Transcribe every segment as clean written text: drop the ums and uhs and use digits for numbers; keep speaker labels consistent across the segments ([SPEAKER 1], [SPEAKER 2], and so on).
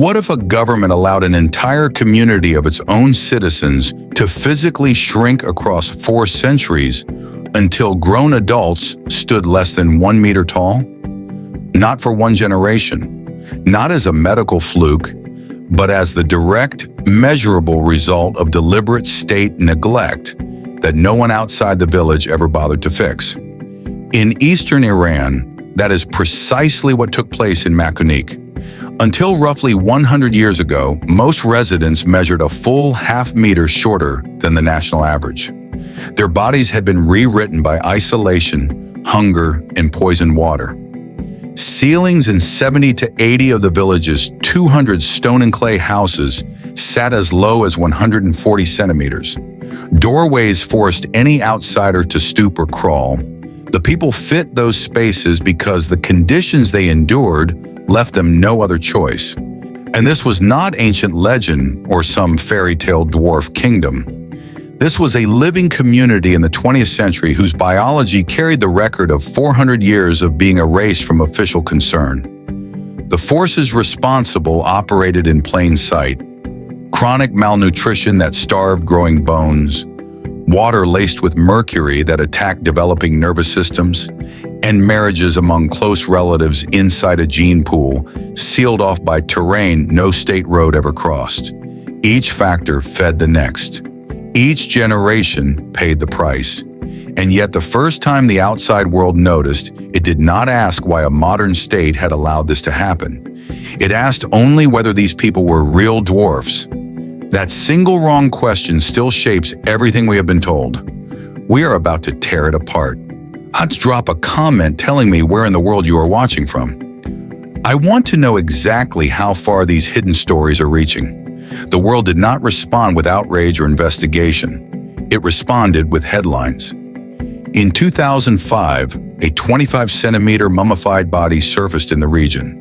[SPEAKER 1] What if a government allowed an entire community of its own citizens to physically shrink across 4 centuries until grown adults stood less than 1 meter tall? Not for one generation, not as a medical fluke, but as the direct, measurable result of deliberate state neglect that no one outside the village ever bothered to fix. In eastern Iran, that is precisely what took place in Makunik. Until roughly 100 years ago, most residents measured a full half-meter shorter than the national average. Their bodies had been rewritten by isolation, hunger, and poisoned water. Ceilings in 70 to 80 of the village's 200 stone and clay houses sat as low as 140 centimeters. Doorways forced any outsider to stoop or crawl. The people fit those spaces because the conditions they endured left them no other choice. And this was not ancient legend or some fairy tale dwarf kingdom. This was a living community in the 20th century whose biology carried the record of 400 years of being erased from official concern. The forces responsible operated in plain sight: chronic malnutrition that starved growing bones, water laced with mercury that attacked developing nervous systems, and marriages among close relatives inside a gene pool, sealed off by terrain no state road ever crossed. Each factor fed the next. Each generation paid the price. And yet the first time the outside world noticed, it did not ask why a modern state had allowed this to happen. It asked only whether these people were real dwarfs. That single wrong question still shapes everything we have been told. We are about to tear it apart. Let's drop a comment telling me where in the world you are watching from. I want to know exactly how far these hidden stories are reaching. The world did not respond with outrage or investigation. It responded with headlines. In 2005, a 25-centimeter mummified body surfaced in the region.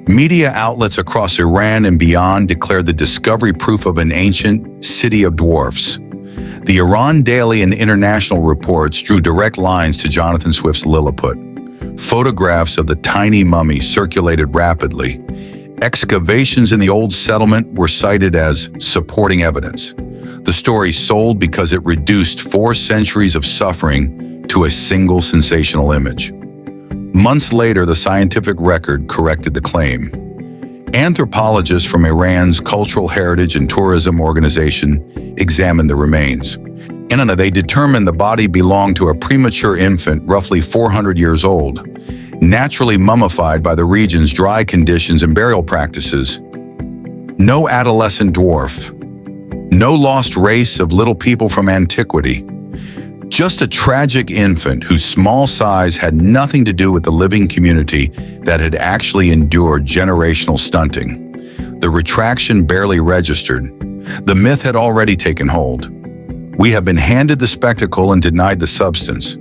[SPEAKER 1] Media outlets across Iran and beyond declared the discovery proof of an ancient city of dwarfs. The Iran Daily and international reports drew direct lines to Jonathan Swift's Lilliput. Photographs of the tiny mummy circulated rapidly. Excavations in the old settlement were cited as supporting evidence. The story sold because it reduced 4 centuries of suffering to a single sensational image. Months later, the scientific record corrected the claim. Anthropologists from Iran's Cultural Heritage and Tourism Organization examined the remains. And they determined the body belonged to a premature infant roughly 400 years old, naturally mummified by the region's dry conditions and burial practices. No adolescent dwarf. No lost race of little people from antiquity. Just a tragic infant whose small size had nothing to do with the living community that had actually endured generational stunting. The retraction barely registered. The myth had already taken hold. We have been handed the spectacle and denied the substance.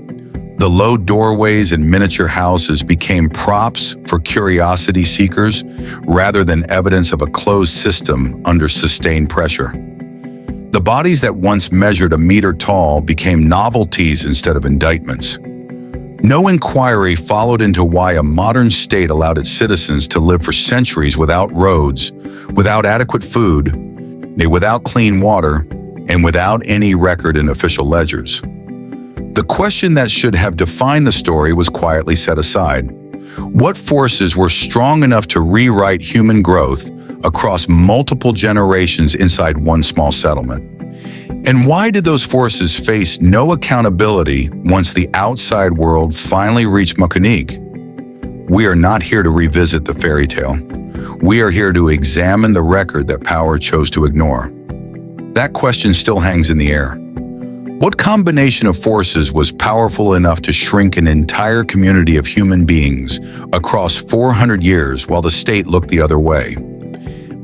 [SPEAKER 1] The low doorways and miniature houses became props for curiosity seekers rather than evidence of a closed system under sustained pressure. The bodies that once measured a meter tall became novelties instead of indictments. No inquiry followed into why a modern state allowed its citizens to live for centuries without roads, without adequate food, without clean water, and without any record in official ledgers. The question that should have defined the story was quietly set aside. What forces were strong enough to rewrite human growth across multiple generations inside one small settlement? And why did those forces face no accountability once the outside world finally reached Makunik? We are not here to revisit the fairy tale. We are here to examine the record that power chose to ignore. That question still hangs in the air. What combination of forces was powerful enough to shrink an entire community of human beings across 400 years while the state looked the other way?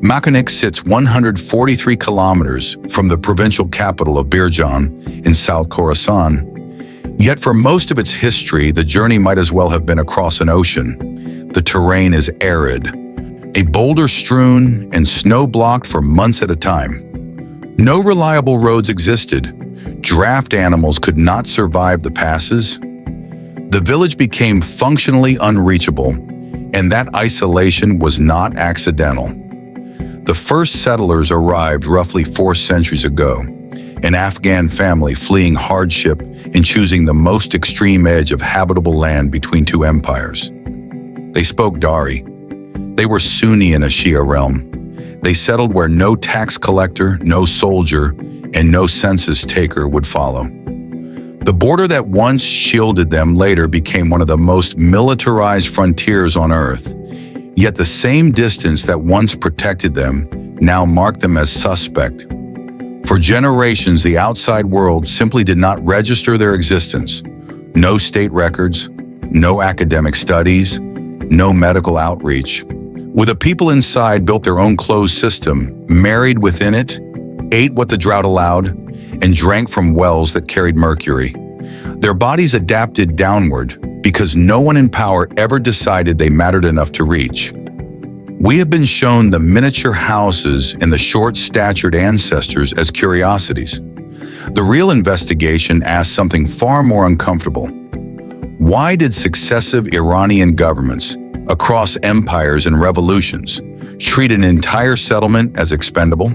[SPEAKER 1] Makunik sits 143 kilometers from the provincial capital of Birjan in South Khorasan. Yet for most of its history, the journey might as well have been across an ocean. The terrain is arid, a boulder-strewn and snow-blocked for months at a time. No reliable roads existed. Draft animals could not survive the passes. The village became functionally unreachable, and that isolation was not accidental. The first settlers arrived roughly 4 centuries ago, an Afghan family fleeing hardship and choosing the most extreme edge of habitable land between 2 empires. They spoke Dari. They were Sunni in a Shia realm. They settled where no tax collector, no soldier, and no census taker would follow. The border that once shielded them later became one of the most militarized frontiers on Earth. Yet the same distance that once protected them now marked them as suspect. For generations, the outside world simply did not register their existence. No state records, no academic studies, no medical outreach. With the people inside built their own closed system, married within it, ate what the drought allowed, and drank from wells that carried mercury. Their bodies adapted downward because no one in power ever decided they mattered enough to reach. We have been shown the miniature houses and the short-statured ancestors as curiosities. The real investigation asks something far more uncomfortable. Why did successive Iranian governments, across empires and revolutions, treat an entire settlement as expendable?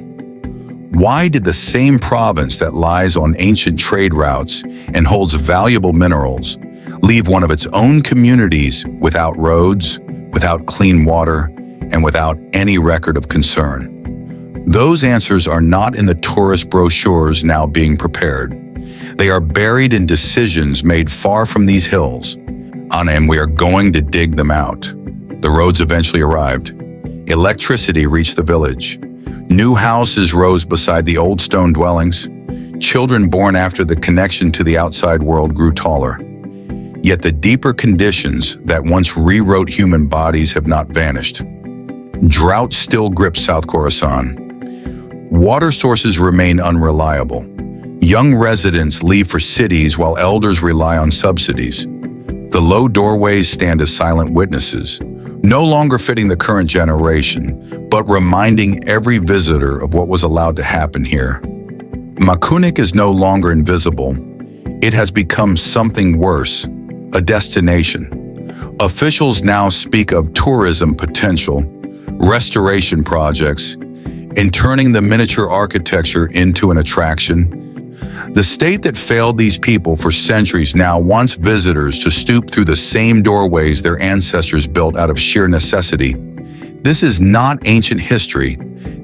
[SPEAKER 1] Why did the same province that lies on ancient trade routes and holds valuable minerals leave one of its own communities without roads, without clean water, and without any record of concern? Those answers are not in the tourist brochures now being prepared. They are buried in decisions made far from these hills, and we are going to dig them out. The roads eventually arrived. Electricity reached the village. New houses rose beside the old stone dwellings. Children born after the connection to the outside world grew taller. Yet the deeper conditions that once rewrote human bodies have not vanished. Drought still grips South Khorasan. Water sources remain unreliable. Young residents leave for cities while elders rely on subsidies. The low doorways stand as silent witnesses, no longer fitting the current generation, but reminding every visitor of what was allowed to happen here. Makunik is no longer invisible. It has become something worse, a destination. Officials now speak of tourism potential, restoration projects, and turning the miniature architecture into an attraction. The state that failed these people for centuries now wants visitors to stoop through the same doorways their ancestors built out of sheer necessity. This is not ancient history.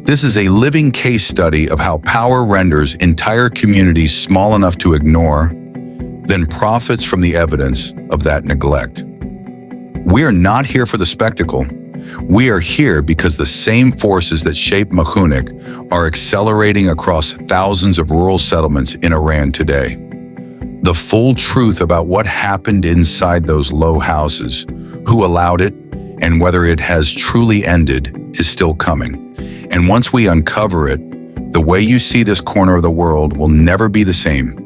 [SPEAKER 1] This is a living case study of how power renders entire communities small enough to ignore, then profits from the evidence of that neglect. We are not here for the spectacle. We are here because the same forces that shape Makunik are accelerating across thousands of rural settlements in Iran today. The full truth about what happened inside those low houses, who allowed it, and whether it has truly ended is still coming. And once we uncover it, the way you see this corner of the world will never be the same.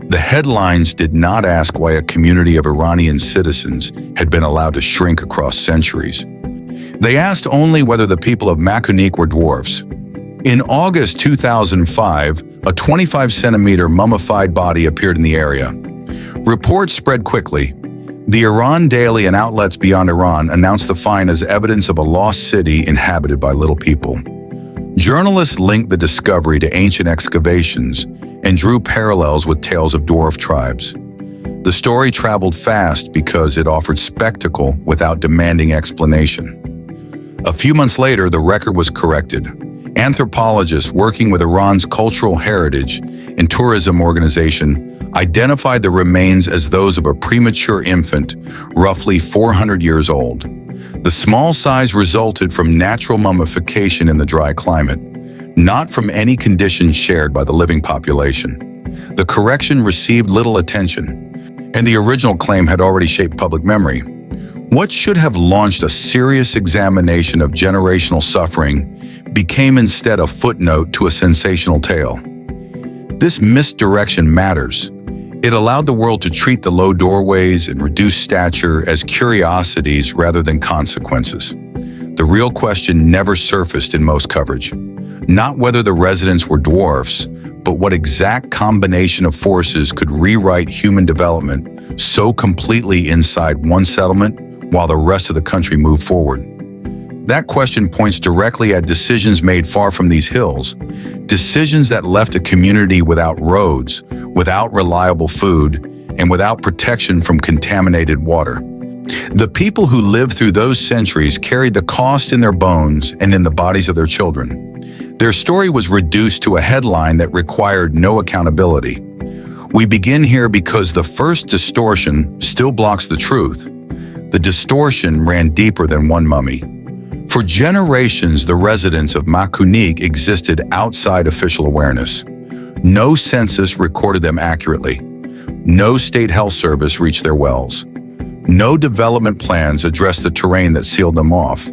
[SPEAKER 1] The headlines did not ask why a community of Iranian citizens had been allowed to shrink across centuries. They asked only whether the people of Makunik were dwarfs. In August 2005, a 25-centimeter mummified body appeared in the area. Reports spread quickly. The Iran Daily and outlets beyond Iran announced the find as evidence of a lost city inhabited by little people. Journalists linked the discovery to ancient excavations and drew parallels with tales of dwarf tribes. The story traveled fast because it offered spectacle without demanding explanation. A few months later, the record was corrected. Anthropologists working with Iran's Cultural Heritage and Tourism Organization identified the remains as those of a premature infant, roughly 400 years old. The small size resulted from natural mummification in the dry climate, not from any conditions shared by the living population. The correction received little attention, and the original claim had already shaped public memory. What should have launched a serious examination of generational suffering became instead a footnote to a sensational tale. This misdirection matters. It allowed the world to treat the low doorways and reduced stature as curiosities rather than consequences. The real question never surfaced in most coverage. Not whether the residents were dwarfs, but what exact combination of forces could rewrite human development so completely inside one settlement while the rest of the country moved forward. That question points directly at decisions made far from these hills, decisions that left a community without roads, without reliable food, and without protection from contaminated water. The people who lived through those centuries carried the cost in their bones and in the bodies of their children. Their story was reduced to a headline that required no accountability. We begin here because the first distortion still blocks the truth. The distortion ran deeper than one mummy. For generations, the residents of Makunik existed outside official awareness. No census recorded them accurately. No state health service reached their wells. No development plans addressed the terrain that sealed them off.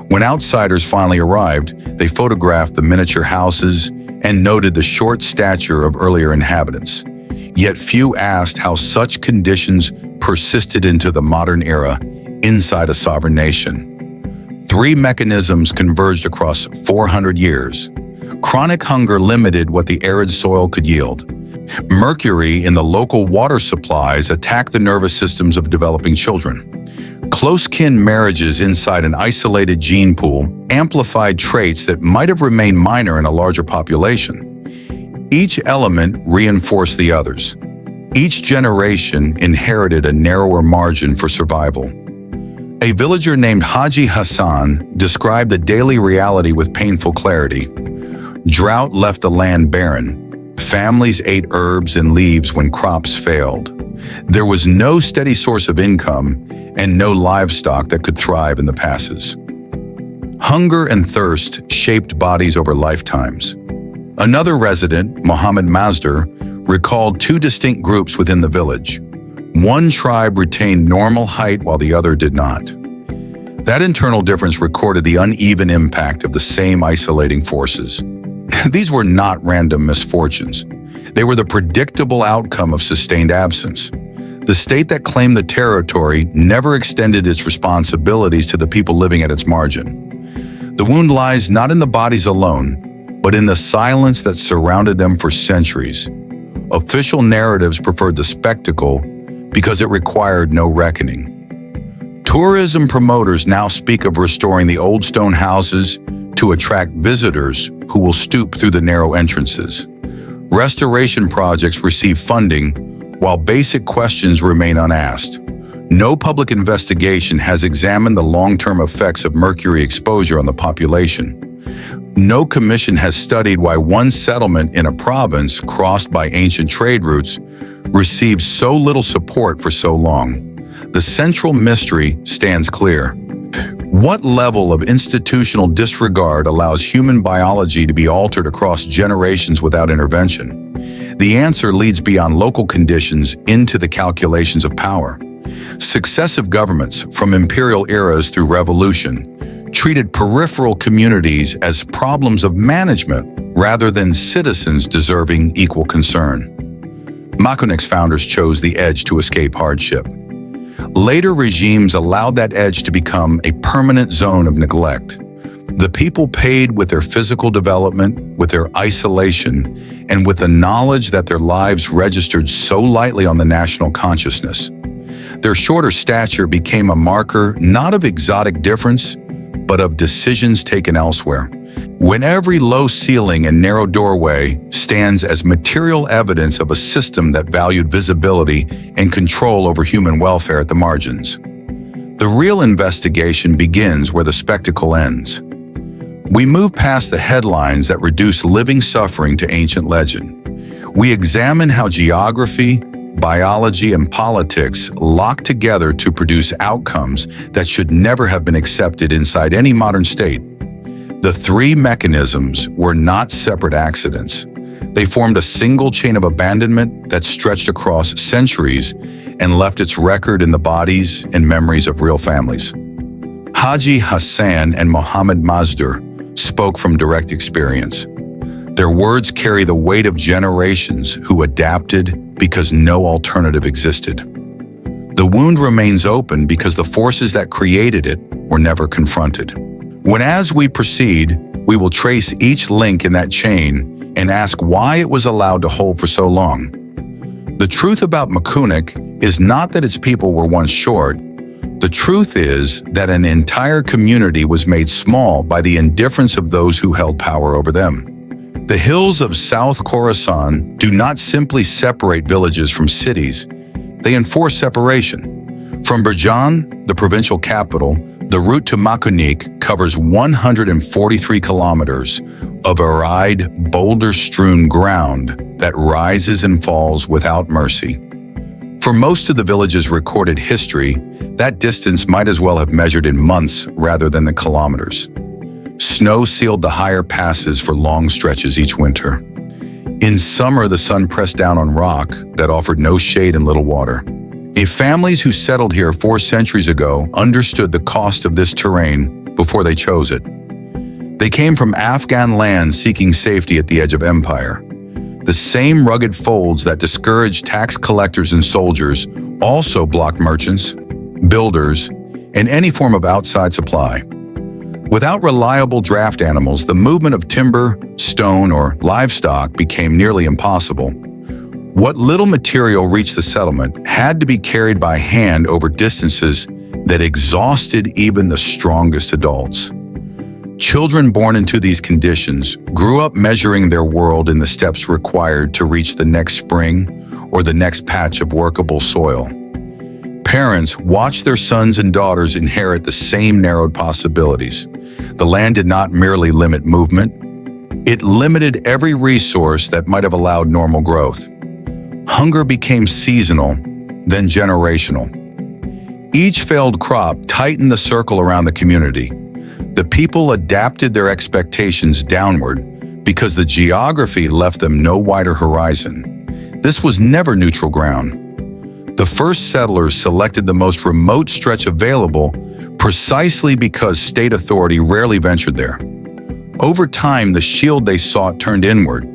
[SPEAKER 1] When outsiders finally arrived, they photographed the miniature houses and noted the short stature of earlier inhabitants. Yet few asked how such conditions persisted into the modern era inside a sovereign nation. 3 mechanisms converged across 400 years. Chronic hunger limited what the arid soil could yield. Mercury in the local water supplies attacked the nervous systems of developing children. Close-kin marriages inside an isolated gene pool amplified traits that might have remained minor in a larger population. Each element reinforced the others. Each generation inherited a narrower margin for survival. A villager named Haji Hassan described the daily reality with painful clarity. Drought left the land barren. Families ate herbs and leaves when crops failed. There was no steady source of income and no livestock that could thrive in the passes. Hunger and thirst shaped bodies over lifetimes. Another resident, Muhammad Mazdur, recalled 2 distinct groups within the village. One tribe retained normal height while the other did not. That internal difference recorded the uneven impact of the same isolating forces. These were not random misfortunes. They were the predictable outcome of sustained absence. The state that claimed the territory never extended its responsibilities to the people living at its margin. The wound lies not in the bodies alone, but in the silence that surrounded them for centuries. Official narratives preferred the spectacle because it required no reckoning. Tourism promoters now speak of restoring the old stone houses to attract visitors who will stoop through the narrow entrances. Restoration projects receive funding while basic questions remain unasked. No public investigation has examined the long-term effects of mercury exposure on the population. No commission has studied why one settlement in a province crossed by ancient trade routes received so little support for so long. The central mystery stands clear. What level of institutional disregard allows human biology to be altered across generations without intervention? The answer leads beyond local conditions into the calculations of power. Successive governments, from imperial eras through revolution, treated peripheral communities as problems of management rather than citizens deserving equal concern. Makunik's founders chose the edge to escape hardship. Later regimes allowed that edge to become a permanent zone of neglect. The people paid with their physical development, with their isolation, and with the knowledge that their lives registered so lightly on the national consciousness. Their shorter stature became a marker not of exotic difference, but of decisions taken elsewhere. When every low ceiling and narrow doorway stands as material evidence of a system that valued visibility and control over human welfare at the margins. The real investigation begins where the spectacle ends. We move past the headlines that reduce living suffering to ancient legend. We examine how geography, biology, and politics lock together to produce outcomes that should never have been accepted inside any modern state. The 3 mechanisms were not separate accidents. They formed a single chain of abandonment that stretched across centuries and left its record in the bodies and memories of real families. Haji Hassan and Muhammad Mazdur spoke from direct experience. Their words carry the weight of generations who adapted because no alternative existed. The wound remains open because the forces that created it were never confronted. As we proceed, we will trace each link in that chain and ask why it was allowed to hold for so long. The truth about Makunik is not that its people were once short, The truth is that an entire community was made small by the indifference of those who held power over them. The hills of South Khorasan do not simply separate villages from cities, they enforce separation. From Birjan, the provincial capital, the route to Makunik covers 143 kilometers of arid, boulder-strewn ground that rises and falls without mercy. For most of the village's recorded history, that distance might as well have measured in months rather than the kilometers. Snow sealed the higher passes for long stretches each winter. In summer, the sun pressed down on rock that offered no shade and little water. Families who settled here 4 centuries ago understood the cost of this terrain before they chose it. They came from Afghan lands seeking safety at the edge of empire. The same rugged folds that discouraged tax collectors and soldiers also blocked merchants, builders, and any form of outside supply. Without reliable draft animals, the movement of timber, stone, or livestock became nearly impossible. What little material reached the settlement had to be carried by hand over distances that exhausted even the strongest adults. Children born into these conditions grew up measuring their world in the steps required to reach the next spring or the next patch of workable soil. Parents watched their sons and daughters inherit the same narrowed possibilities. The land did not merely limit movement, it limited every resource that might have allowed normal growth. Hunger became seasonal, then generational. Each failed crop tightened the circle around the community. The people adapted their expectations downward because the geography left them no wider horizon. This was never neutral ground. The first settlers selected the most remote stretch available precisely because state authority rarely ventured there. Over time, the shield they sought turned inward.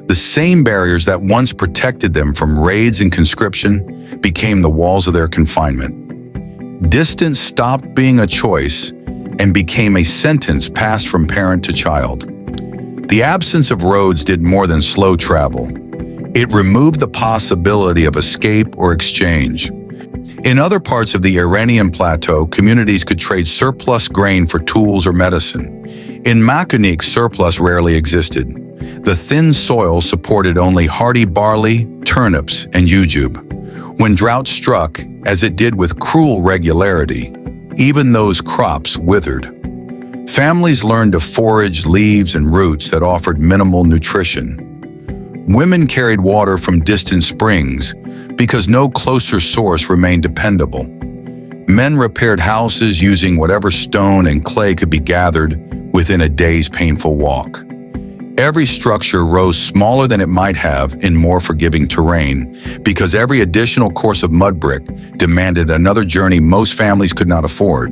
[SPEAKER 1] The same barriers that once protected them from raids and conscription became the walls of their confinement. Distance stopped being a choice and became a sentence passed from parent to child. The absence of roads did more than slow travel. It removed the possibility of escape or exchange. In other parts of the Iranian plateau, communities could trade surplus grain for tools or medicine. In Makunik, surplus rarely existed. The thin soil supported only hardy barley, turnips, and jujube. When drought struck, as it did with cruel regularity, even those crops withered. Families learned to forage leaves and roots that offered minimal nutrition. Women carried water from distant springs because no closer source remained dependable. Men repaired houses using whatever stone and clay could be gathered within a day's painful walk. Every structure rose smaller than it might have in more forgiving terrain because every additional course of mud brick demanded another journey most families could not afford.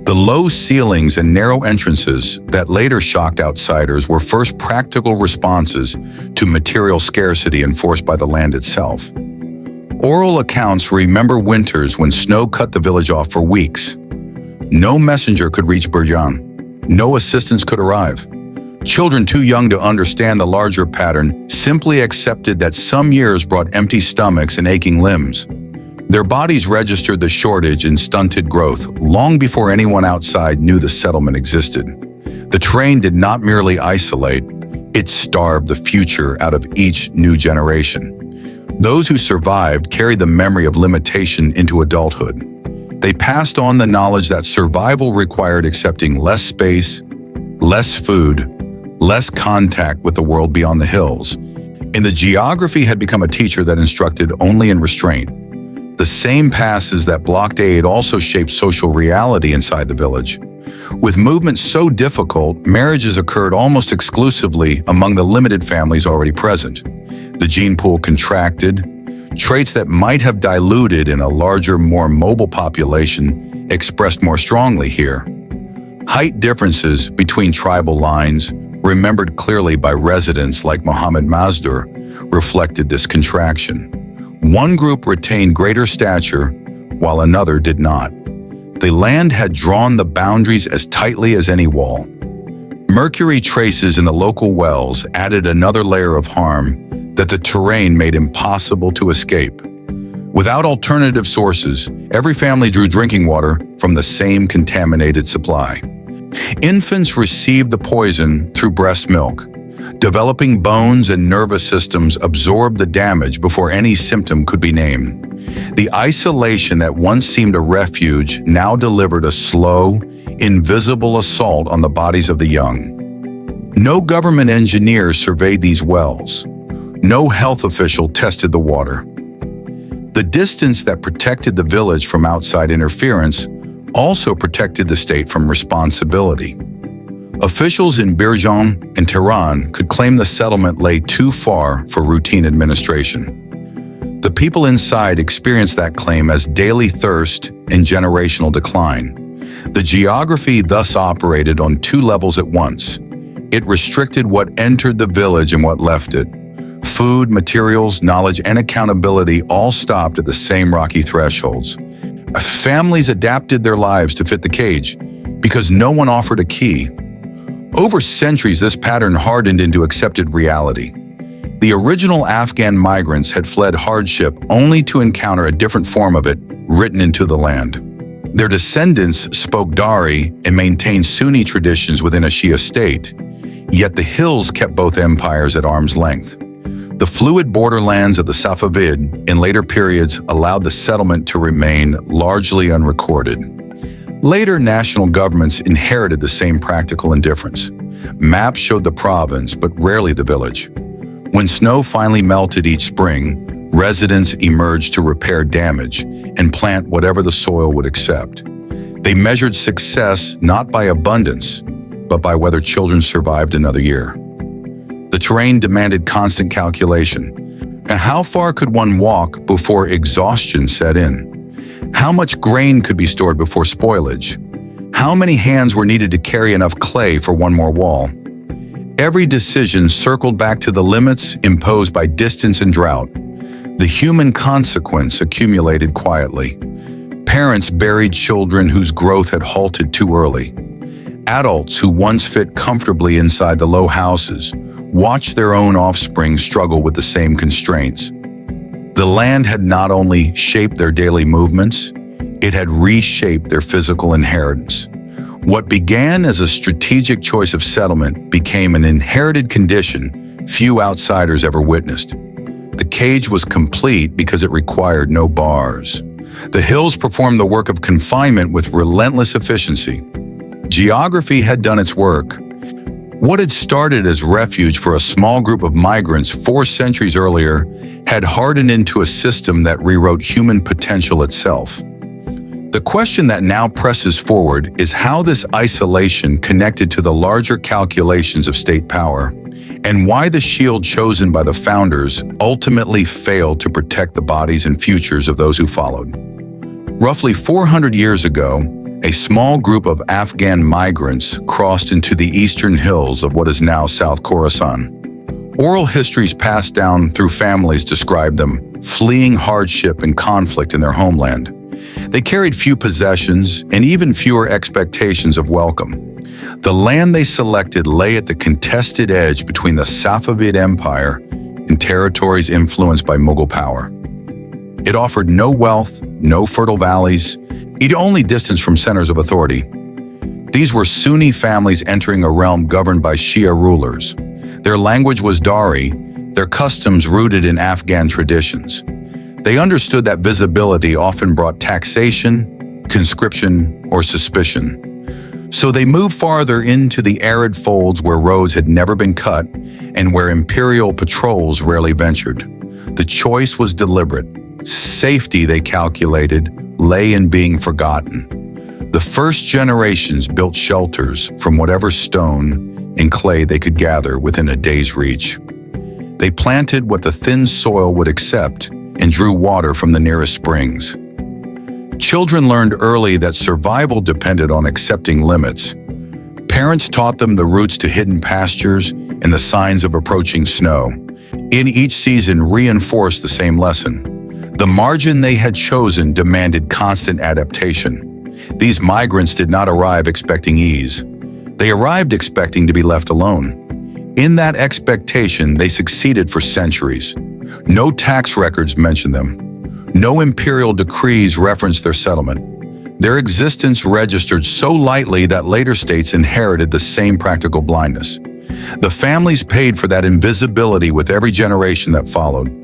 [SPEAKER 1] The low ceilings and narrow entrances that later shocked outsiders were first practical responses to material scarcity enforced by the land itself. Oral accounts remember winters when snow cut the village off for weeks. No messenger could reach Birjan. No assistance could arrive. Children too young to understand the larger pattern simply accepted that some years brought empty stomachs and aching limbs. Their bodies registered the shortage in stunted growth long before anyone outside knew the settlement existed. The terrain did not merely isolate, it starved the future out of each new generation. Those who survived carried the memory of limitation into adulthood. They passed on the knowledge that survival required accepting less space, less food, less contact with the world beyond the hills. And the geography had become a teacher that instructed only in restraint. The same passes that blocked aid also shaped social reality inside the village. With movement so difficult, marriages occurred almost exclusively among the limited families already present. The gene pool contracted, traits that might have diluted in a larger, more mobile population expressed more strongly here. Height differences between tribal lines, remembered clearly by residents like Muhammad Mazdur, reflected this contraction. One group retained greater stature, while another did not. The land had drawn the boundaries as tightly as any wall. Mercury traces in the local wells added another layer of harm that the terrain made impossible to escape. Without alternative sources, every family drew drinking water from the same contaminated supply. Infants received the poison through breast milk. Developing bones and nervous systems absorbed the damage before any symptom could be named. The isolation that once seemed a refuge now delivered a slow, invisible assault on the bodies of the young. No government engineers surveyed these wells. No health official tested the water. The distance that protected the village from outside interference also protected the state from responsibility. Officials in Birjan and Tehran could claim the settlement lay too far for routine administration. The people inside experienced that claim as daily thirst and generational decline. The geography thus operated on two levels at once. It restricted what entered the village and what left it. Food, materials, knowledge, and accountability all stopped at the same rocky thresholds. Families adapted their lives to fit the cage because no one offered a key. Over centuries, this pattern hardened into accepted reality. The original Afghan migrants had fled hardship only to encounter a different form of it written into the land. Their descendants spoke Dari and maintained Sunni traditions within a Shia state, yet the hills kept both empires at arm's length. The fluid borderlands of the Safavid in later periods allowed the settlement to remain largely unrecorded. Later national governments inherited the same practical indifference. Maps showed the province, but rarely the village. When snow finally melted each spring, residents emerged to repair damage and plant whatever the soil would accept. They measured success not by abundance, but by whether children survived another year. The terrain demanded constant calculation. And how far could one walk before exhaustion set in? How much grain could be stored before spoilage? How many hands were needed to carry enough clay for one more wall? Every decision circled back to the limits imposed by distance and drought. The human consequence accumulated quietly. Parents buried children whose growth had halted too early. Adults who once fit comfortably inside the low houses watched their own offspring struggle with the same constraints. The land had not only shaped their daily movements, it had reshaped their physical inheritance. What began as a strategic choice of settlement became an inherited condition few outsiders ever witnessed. The cage was complete because it required no bars. The hills performed the work of confinement with relentless efficiency. Geography had done its work. What had started as refuge for a small group of migrants 4 centuries earlier had hardened into a system that rewrote human potential itself. The question that now presses forward is how this isolation connected to the larger calculations of state power, and why the shield chosen by the founders ultimately failed to protect the bodies and futures of those who followed. Roughly 400 years ago, a small group of Afghan migrants crossed into the eastern hills of what is now South Khorasan. Oral histories passed down through families describe them fleeing hardship and conflict in their homeland. They carried few possessions and even fewer expectations of welcome. The land they selected lay at the contested edge between the Safavid Empire and territories influenced by Mughal power. It offered no wealth, no fertile valleys, only distance from centers of authority. These were Sunni families entering a realm governed by Shia rulers. Their language was Dari, their customs rooted in Afghan traditions. They understood that visibility often brought taxation, conscription, or suspicion. So they moved farther into the arid folds where roads had never been cut and where imperial patrols rarely ventured. The choice was deliberate. Safety, they calculated, lay in being forgotten. The first generations built shelters from whatever stone and clay they could gather within a day's reach. They planted what the thin soil would accept and drew water from the nearest springs. Children learned early that survival depended on accepting limits. Parents taught them the routes to hidden pastures and the signs of approaching snow. In each season reinforced the same lesson. The margin they had chosen demanded constant adaptation. These migrants did not arrive expecting ease. They arrived expecting to be left alone. In that expectation, they succeeded for centuries. No tax records mention them. No imperial decrees referenced their settlement. Their existence registered so lightly that later states inherited the same practical blindness. The families paid for that invisibility with every generation that followed.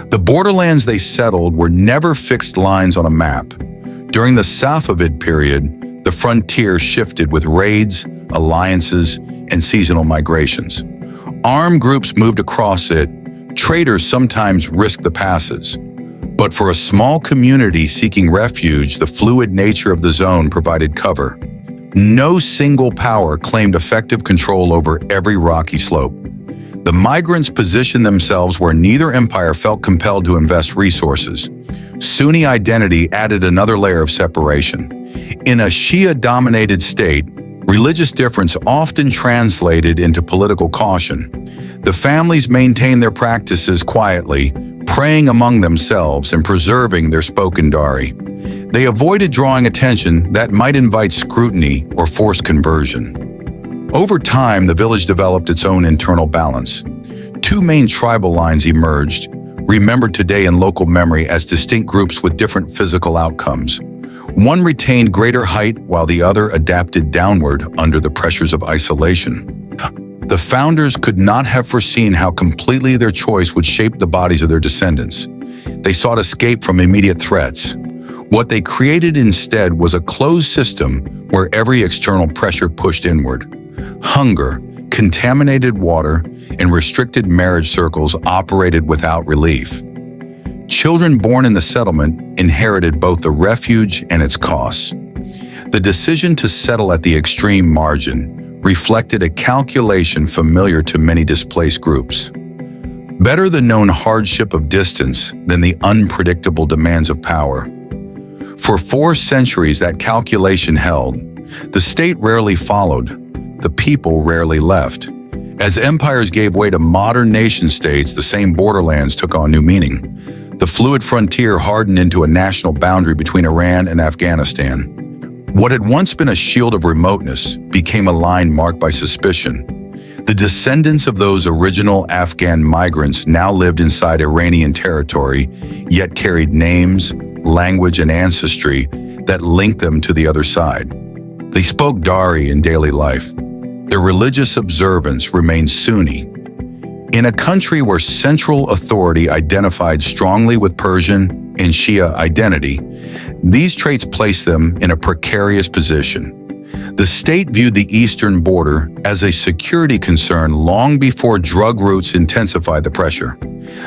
[SPEAKER 1] The borderlands they settled were never fixed lines on a map. During the Safavid period, the frontier shifted with raids, alliances, and seasonal migrations. Armed groups moved across it. Traders sometimes risked the passes. But for a small community seeking refuge, the fluid nature of the zone provided cover. No single power claimed effective control over every rocky slope. The migrants positioned themselves where neither empire felt compelled to invest resources. Sunni identity added another layer of separation. In a Shia-dominated state, religious difference often translated into political caution. The families maintained their practices quietly, praying among themselves and preserving their spoken Dari. They avoided drawing attention that might invite scrutiny or force conversion. Over time, the village developed its own internal balance. Two main tribal lines emerged, remembered today in local memory as distinct groups with different physical outcomes. One retained greater height while the other adapted downward under the pressures of isolation. The founders could not have foreseen how completely their choice would shape the bodies of their descendants. They sought escape from immediate threats. What they created instead was a closed system where every external pressure pushed inward. Hunger, contaminated water, and restricted marriage circles operated without relief. Children born in the settlement inherited both the refuge and its costs. The decision to settle at the extreme margin reflected a calculation familiar to many displaced groups. Better the known hardship of distance than the unpredictable demands of power. For 4 centuries, that calculation held. The state rarely followed. The people rarely left. As empires gave way to modern nation-states, the same borderlands took on new meaning. The fluid frontier hardened into a national boundary between Iran and Afghanistan. What had once been a shield of remoteness became a line marked by suspicion. The descendants of those original Afghan migrants now lived inside Iranian territory, yet carried names, language, and ancestry that linked them to the other side. They spoke Dari in daily life. Their religious observance remained Sunni. In a country where central authority identified strongly with Persian and Shia identity, these traits placed them in a precarious position. The state viewed the eastern border as a security concern long before drug routes intensified the pressure.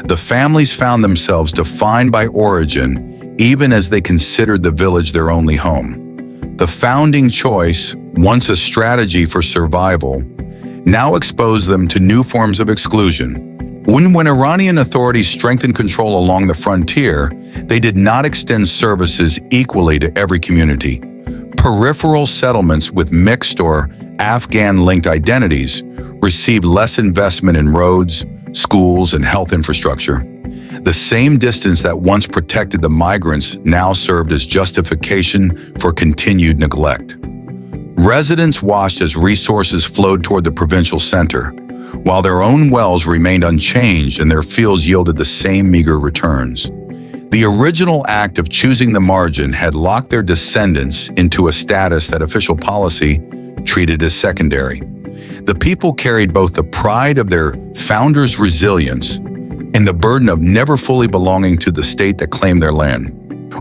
[SPEAKER 1] The families found themselves defined by origin, even as they considered the village their only home. The founding choice, once a strategy for survival, now exposed them to new forms of exclusion. When Iranian authorities strengthened control along the frontier, they did not extend services equally to every community. Peripheral settlements with mixed or Afghan-linked identities received less investment in roads, schools, and health infrastructure. The same distance that once protected the migrants now served as justification for continued neglect. Residents watched as resources flowed toward the provincial center, while their own wells remained unchanged and their fields yielded the same meager returns. The original act of choosing the margin had locked their descendants into a status that official policy treated as secondary. The people carried both the pride of their founders' resilience and the burden of never fully belonging to the state that claimed their land.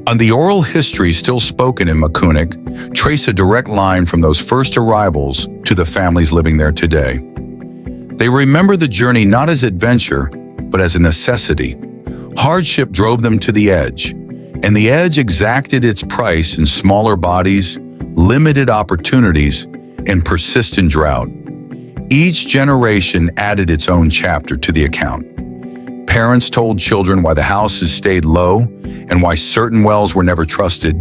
[SPEAKER 1] On the oral history still spoken in Makunik, trace a direct line from those first arrivals to the families living there today. They remember the journey not as adventure, but as a necessity. Hardship drove them to the edge, and the edge exacted its price in smaller bodies, limited opportunities, and persistent drought. Each generation added its own chapter to the account. Parents told children why the houses stayed low and why certain wells were never trusted.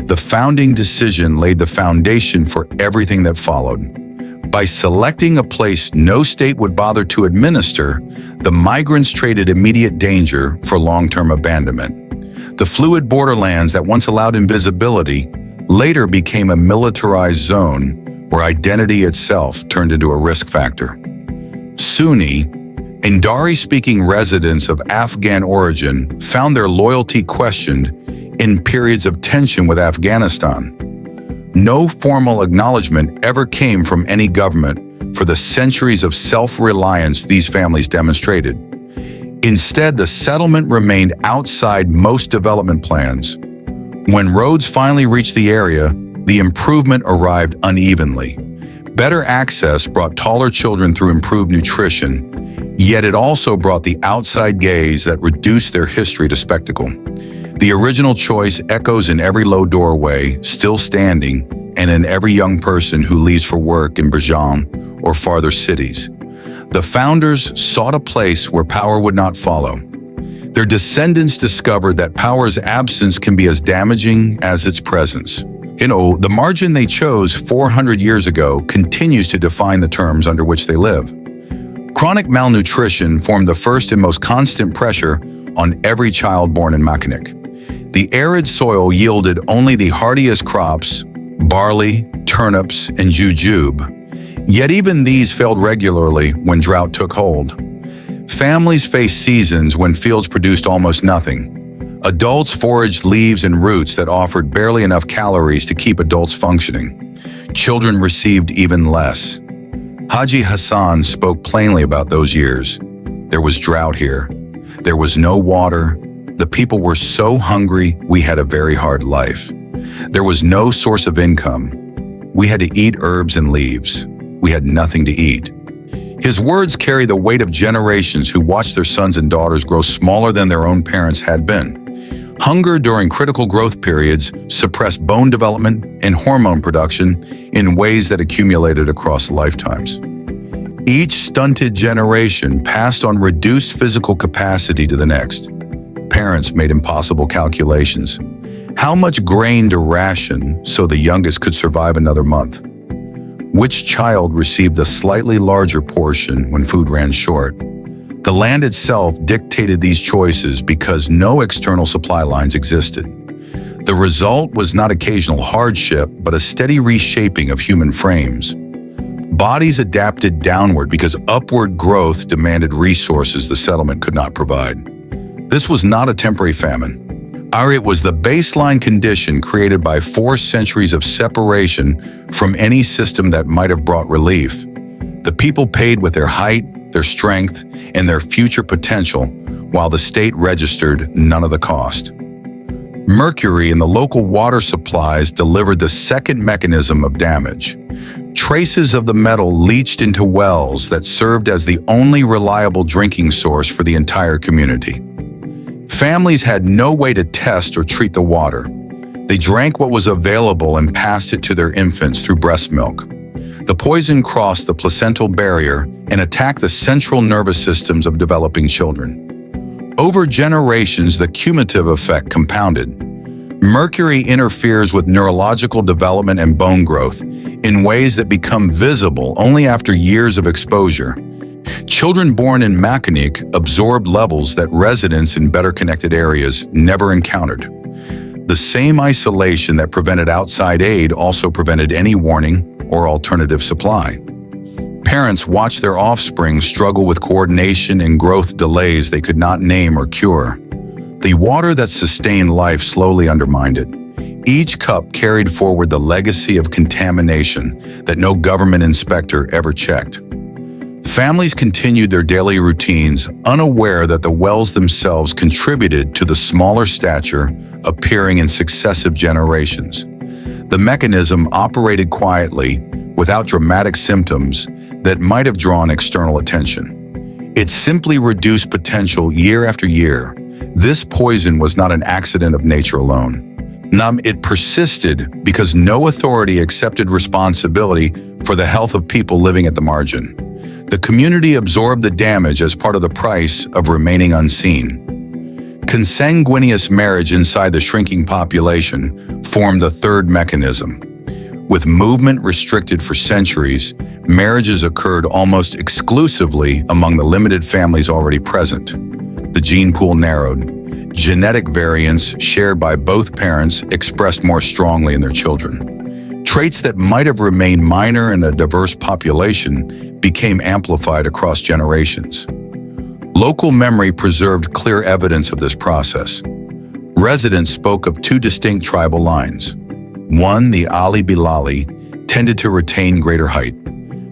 [SPEAKER 1] The founding decision laid the foundation for everything that followed. By selecting a place no state would bother to administer, the migrants traded immediate danger for long-term abandonment. The fluid borderlands that once allowed invisibility later became a militarized zone where identity itself turned into a risk factor. Sunni, and Dari-speaking residents of Afghan origin found their loyalty questioned in periods of tension with Afghanistan. No formal acknowledgement ever came from any government for the centuries of self-reliance these families demonstrated. Instead, the settlement remained outside most development plans. When roads finally reached the area, the improvement arrived unevenly. Better access brought taller children through improved nutrition, yet it also brought the outside gaze that reduced their history to spectacle. The original choice echoes in every low doorway, still standing, and in every young person who leaves for work in Bijan or farther cities. The founders sought a place where power would not follow. Their descendants discovered that power's absence can be as damaging as its presence. The margin they chose 400 years ago continues to define the terms under which they live. Chronic malnutrition formed the first and most constant pressure on every child born in Mackinac. The arid soil yielded only the hardiest crops, barley, turnips, and jujube. Yet even these failed regularly when drought took hold. Families faced seasons when fields produced almost nothing. Adults foraged leaves and roots that offered barely enough calories to keep adults functioning. Children received even less. Haji Hassan spoke plainly about those years. There was drought here. There was no water. The people were so hungry, we had a very hard life. There was no source of income. We had to eat herbs and leaves. We had nothing to eat. His words carry the weight of generations who watched their sons and daughters grow smaller than their own parents had been. Hunger during critical growth periods suppressed bone development and hormone production in ways that accumulated across lifetimes. Each stunted generation passed on reduced physical capacity to the next. Parents made impossible calculations. How much grain to ration so the youngest could survive another month? Which child received the slightly larger portion when food ran short? The land itself dictated these choices because no external supply lines existed. The result was not occasional hardship, but a steady reshaping of human frames. Bodies adapted downward because upward growth demanded resources the settlement could not provide. This was not a temporary famine. It was the baseline condition created by 4 centuries of separation from any system that might have brought relief. The people paid with their height, their strength, and their future potential, while the state registered none of the cost. Mercury in the local water supplies delivered the second mechanism of damage. Traces of the metal leached into wells that served as the only reliable drinking source for the entire community. Families had no way to test or treat the water. They drank what was available and passed it to their infants through breast milk. The poison crossed the placental barrier and attacked the central nervous systems of developing children. Over generations, the cumulative effect compounded. Mercury interferes with neurological development and bone growth in ways that become visible only after years of exposure. Children born in Mackinac absorbed levels that residents in better connected areas never encountered. The same isolation that prevented outside aid also prevented any warning or alternative supply. Parents watched their offspring struggle with coordination and growth delays they could not name or cure. The water that sustained life slowly undermined it. Each cup carried forward the legacy of contamination that no government inspector ever checked. Families continued their daily routines, unaware that the wells themselves contributed to the smaller stature appearing in successive generations. The mechanism operated quietly, without dramatic symptoms that might have drawn external attention. It simply reduced potential year after year. This poison was not an accident of nature alone. It persisted because no authority accepted responsibility for the health of people living at the margin. The community absorbed the damage as part of the price of remaining unseen. Consanguineous marriage inside the shrinking population formed the third mechanism. With movement restricted for centuries, marriages occurred almost exclusively among the limited families already present. The gene pool narrowed. Genetic variants shared by both parents expressed more strongly in their children. Traits that might have remained minor in a diverse population became amplified across generations. Local memory preserved clear evidence of this process. Residents spoke of two distinct tribal lines. One, the Ali Bilali, tended to retain greater height.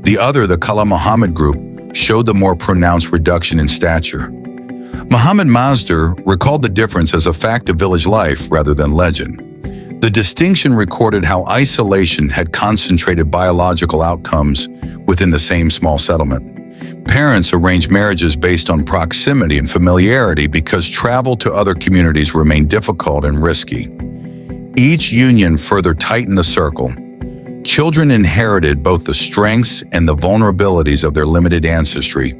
[SPEAKER 1] The other, the Kala Muhammad group, showed the more pronounced reduction in stature. Muhammad Mazdur recalled the difference as a fact of village life rather than legend. The distinction recorded how isolation had concentrated biological outcomes within the same small settlement. Parents arranged marriages based on proximity and familiarity because travel to other communities remained difficult and risky. Each union further tightened the circle. Children inherited both the strengths and the vulnerabilities of their limited ancestry.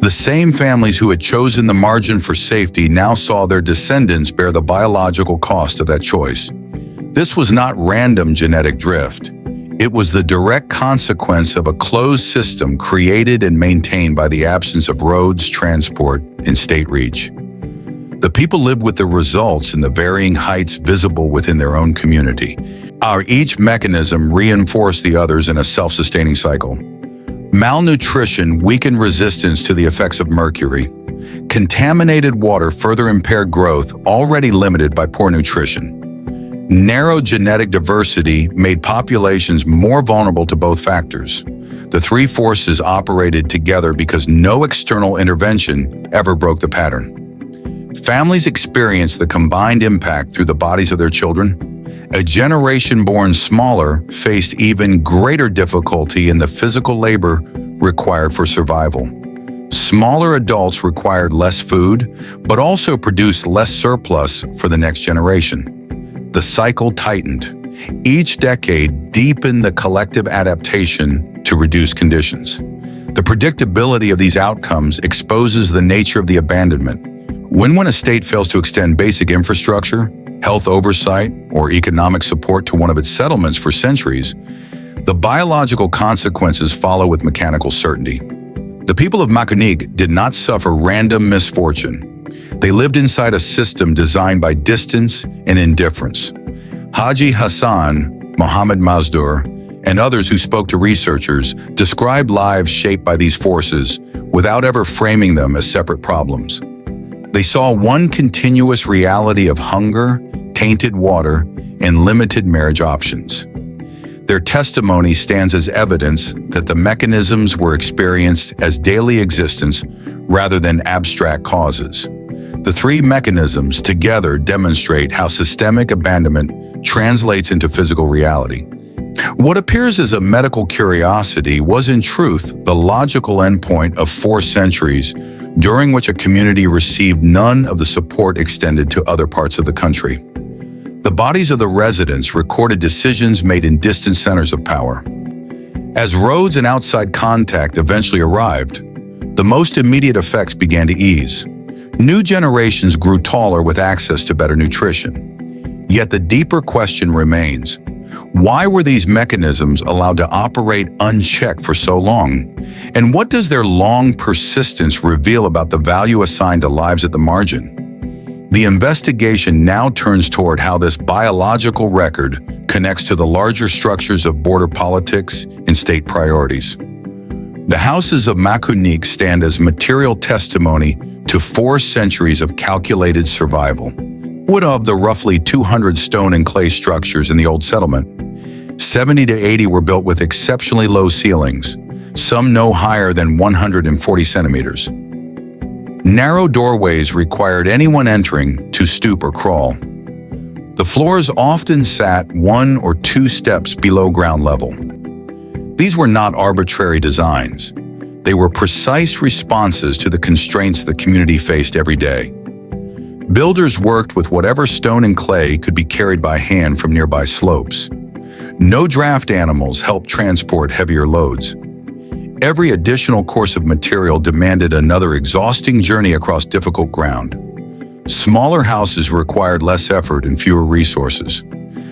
[SPEAKER 1] The same families who had chosen the margin for safety now saw their descendants bear the biological cost of that choice. This was not random genetic drift. It was the direct consequence of a closed system created and maintained by the absence of roads, transport, and state reach. The people lived with the results in the varying heights visible within their own community. Each mechanism reinforced the others in a self-sustaining cycle. Malnutrition weakened resistance to the effects of mercury. Contaminated water further impaired growth already limited by poor nutrition. Narrow genetic diversity made populations more vulnerable to both factors. The three forces operated together because no external intervention ever broke the pattern. Families experienced the combined impact through the bodies of their children. A generation born smaller faced even greater difficulty in the physical labor required for survival. Smaller adults required less food, but also produced less surplus for the next generation. The cycle tightened. Each decade deepened the collective adaptation to reduce conditions. The predictability of these outcomes exposes the nature of the abandonment. When a state fails to extend basic infrastructure, health oversight, or economic support to one of its settlements for centuries, the biological consequences follow with mechanical certainty. The people of Makunik did not suffer random misfortune. They lived inside a system designed by distance and indifference. Haji Hassan, Muhammad Mazdur, and others who spoke to researchers described lives shaped by these forces without ever framing them as separate problems. They saw one continuous reality of hunger, tainted water, and limited marriage options. Their testimony stands as evidence that the mechanisms were experienced as daily existence rather than abstract causes. The three mechanisms together demonstrate how systemic abandonment translates into physical reality. What appears as a medical curiosity was in truth the logical endpoint of 4 centuries during which a community received none of the support extended to other parts of the country. The bodies of the residents recorded decisions made in distant centers of power. As roads and outside contact eventually arrived, the most immediate effects began to ease. New generations grew taller with access to better nutrition. Yet the deeper question remains, why were these mechanisms allowed to operate unchecked for so long? And what does their long persistence reveal about the value assigned to lives at the margin? The investigation now turns toward how this biological record connects to the larger structures of border politics and state priorities. The houses of Makunik stand as material testimony to 4 centuries of calculated survival. What of the roughly 200 stone and clay structures in the old settlement? 70 to 80 were built with exceptionally low ceilings, some no higher than 140 centimeters. Narrow doorways required anyone entering to stoop or crawl. The floors often sat 1 or 2 steps below ground level. These were not arbitrary designs. They were precise responses to the constraints the community faced every day. Builders worked with whatever stone and clay could be carried by hand from nearby slopes. No draft animals helped transport heavier loads. Every additional course of material demanded another exhausting journey across difficult ground. Smaller houses required less effort and fewer resources.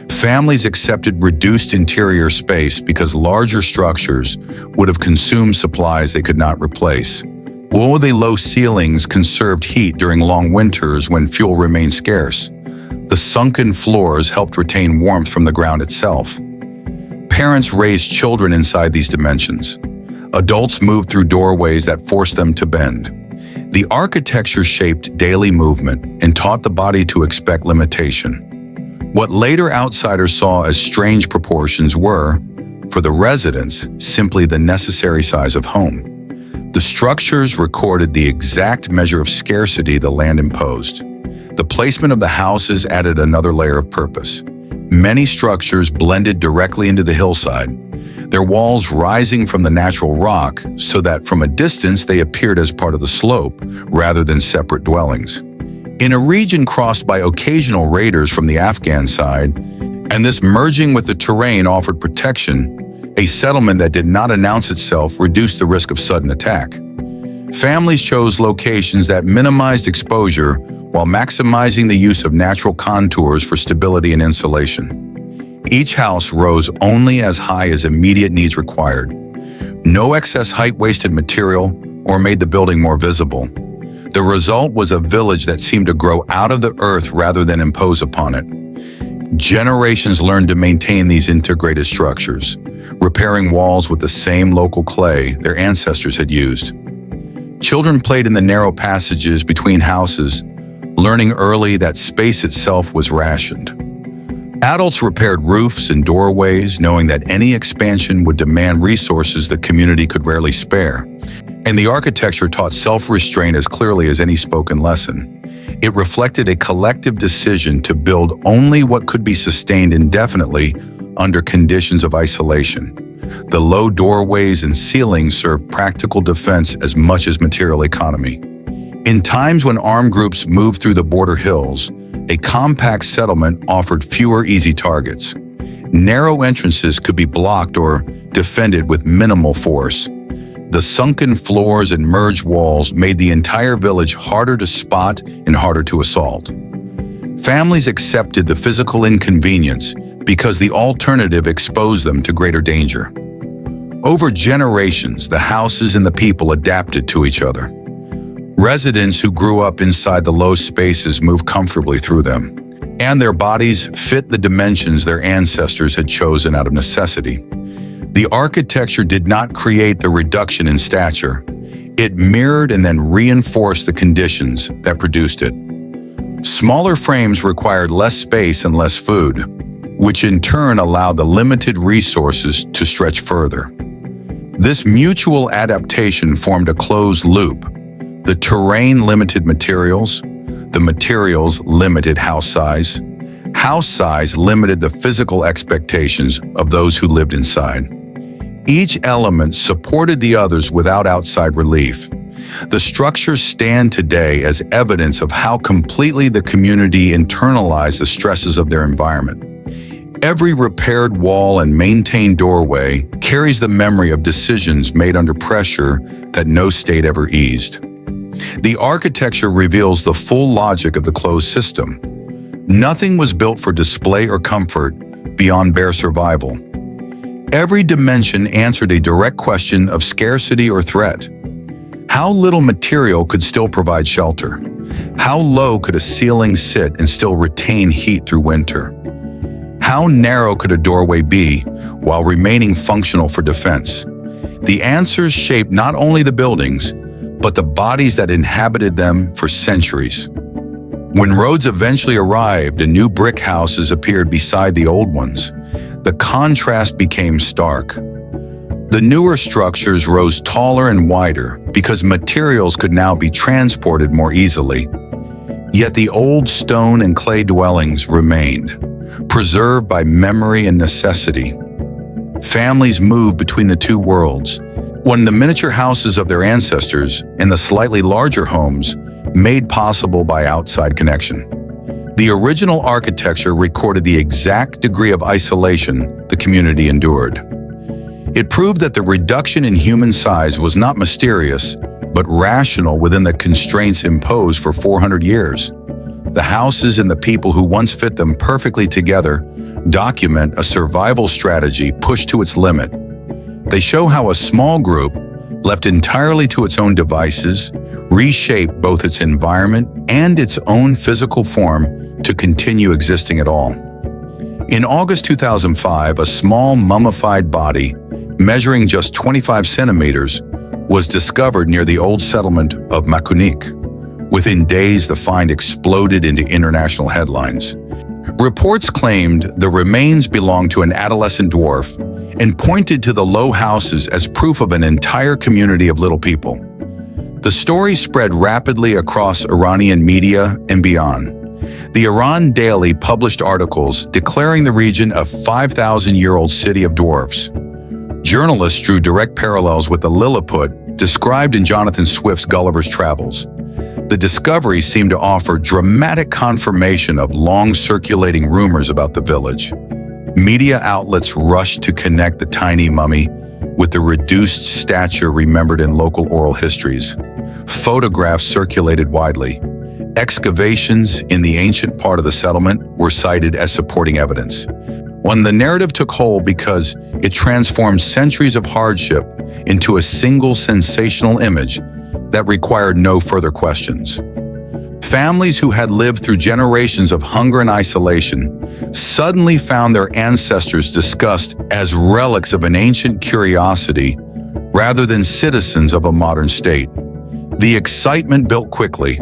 [SPEAKER 1] Families accepted reduced interior space because larger structures would have consumed supplies they could not replace. Woolly low ceilings conserved heat during long winters when fuel remained scarce. The sunken floors helped retain warmth from the ground itself. Parents raised children inside these dimensions. Adults moved through doorways that forced them to bend. The architecture shaped daily movement and taught the body to expect limitation. What later outsiders saw as strange proportions were, for the residents, simply the necessary size of home. The structures recorded the exact measure of scarcity the land imposed. The placement of the houses added another layer of purpose. Many structures blended directly into the hillside, their walls rising from the natural rock so that from a distance they appeared as part of the slope rather than separate dwellings. In a region crossed by occasional raiders from the Afghan side, and this merging with the terrain offered protection, a settlement that did not announce itself reduced the risk of sudden attack. Families chose locations that minimized exposure while maximizing the use of natural contours for stability and insulation. Each house rose only as high as immediate needs required. No excess height-wasted material or made the building more visible. The result was a village that seemed to grow out of the earth rather than impose upon it. Generations learned to maintain these integrated structures, repairing walls with the same local clay their ancestors had used. Children played in the narrow passages between houses, learning early that space itself was rationed. Adults repaired roofs and doorways, knowing that any expansion would demand resources the community could rarely spare. And the architecture taught self-restraint as clearly as any spoken lesson. It reflected a collective decision to build only what could be sustained indefinitely under conditions of isolation. The low doorways and ceilings served practical defense as much as material economy. In times when armed groups moved through the border hills, a compact settlement offered fewer easy targets. Narrow entrances could be blocked or defended with minimal force. The sunken floors and merged walls made the entire village harder to spot and harder to assault. Families accepted the physical inconvenience because the alternative exposed them to greater danger. Over generations, the houses and the people adapted to each other. Residents who grew up inside the low spaces moved comfortably through them, and their bodies fit the dimensions their ancestors had chosen out of necessity. The architecture did not create the reduction in stature. It mirrored and then reinforced the conditions that produced it. Smaller frames required less space and less food, which in turn allowed the limited resources to stretch further. This mutual adaptation formed a closed loop. The terrain limited materials, the materials limited house size limited the physical expectations of those who lived inside. Each element supported the others without outside relief. The structures stand today as evidence of how completely the community internalized the stresses of their environment. Every repaired wall and maintained doorway carries the memory of decisions made under pressure that no state ever eased. The architecture reveals the full logic of the closed system. Nothing was built for display or comfort beyond bare survival. Every dimension answered a direct question of scarcity or threat. How little material could still provide shelter? How low could a ceiling sit and still retain heat through winter? How narrow could a doorway be while remaining functional for defense? The answers shaped not only the buildings, but the bodies that inhabited them for centuries. When roads eventually arrived and new brick houses appeared beside the old ones, the contrast became stark. The newer structures rose taller and wider because materials could now be transported more easily. Yet the old stone and clay dwellings remained, preserved by memory and necessity. Families moved between the two worlds, when the miniature houses of their ancestors and the slightly larger homes made possible by outside connection. The original architecture recorded the exact degree of isolation the community endured. It proved that the reduction in human size was not mysterious, but rational within the constraints imposed for 400 years. The houses and the people who once fit them perfectly together document a survival strategy pushed to its limit. They show how a small group, left entirely to its own devices, reshaped both its environment and its own physical form to continue existing at all. In August 2005, a small mummified body, measuring just 25 centimeters, was discovered near the old settlement of Makunik. Within days, the find exploded into international headlines. Reports claimed the remains belonged to an adolescent dwarf and pointed to the low houses as proof of an entire community of little people. The story spread rapidly across Iranian media and beyond. The Iran Daily published articles declaring the region a 5,000-year-old city of dwarfs. Journalists drew direct parallels with the Lilliput described in Jonathan Swift's Gulliver's Travels. The discovery seemed to offer dramatic confirmation of long-circulating rumors about the village. Media outlets rushed to connect the tiny mummy with the reduced stature remembered in local oral histories. Photographs circulated widely. Excavations in the ancient part of the settlement were cited as supporting evidence. When the narrative took hold because it transformed centuries of hardship into a single sensational image that required no further questions. Families who had lived through generations of hunger and isolation suddenly found their ancestors discussed as relics of an ancient curiosity rather than citizens of a modern state. The excitement built quickly.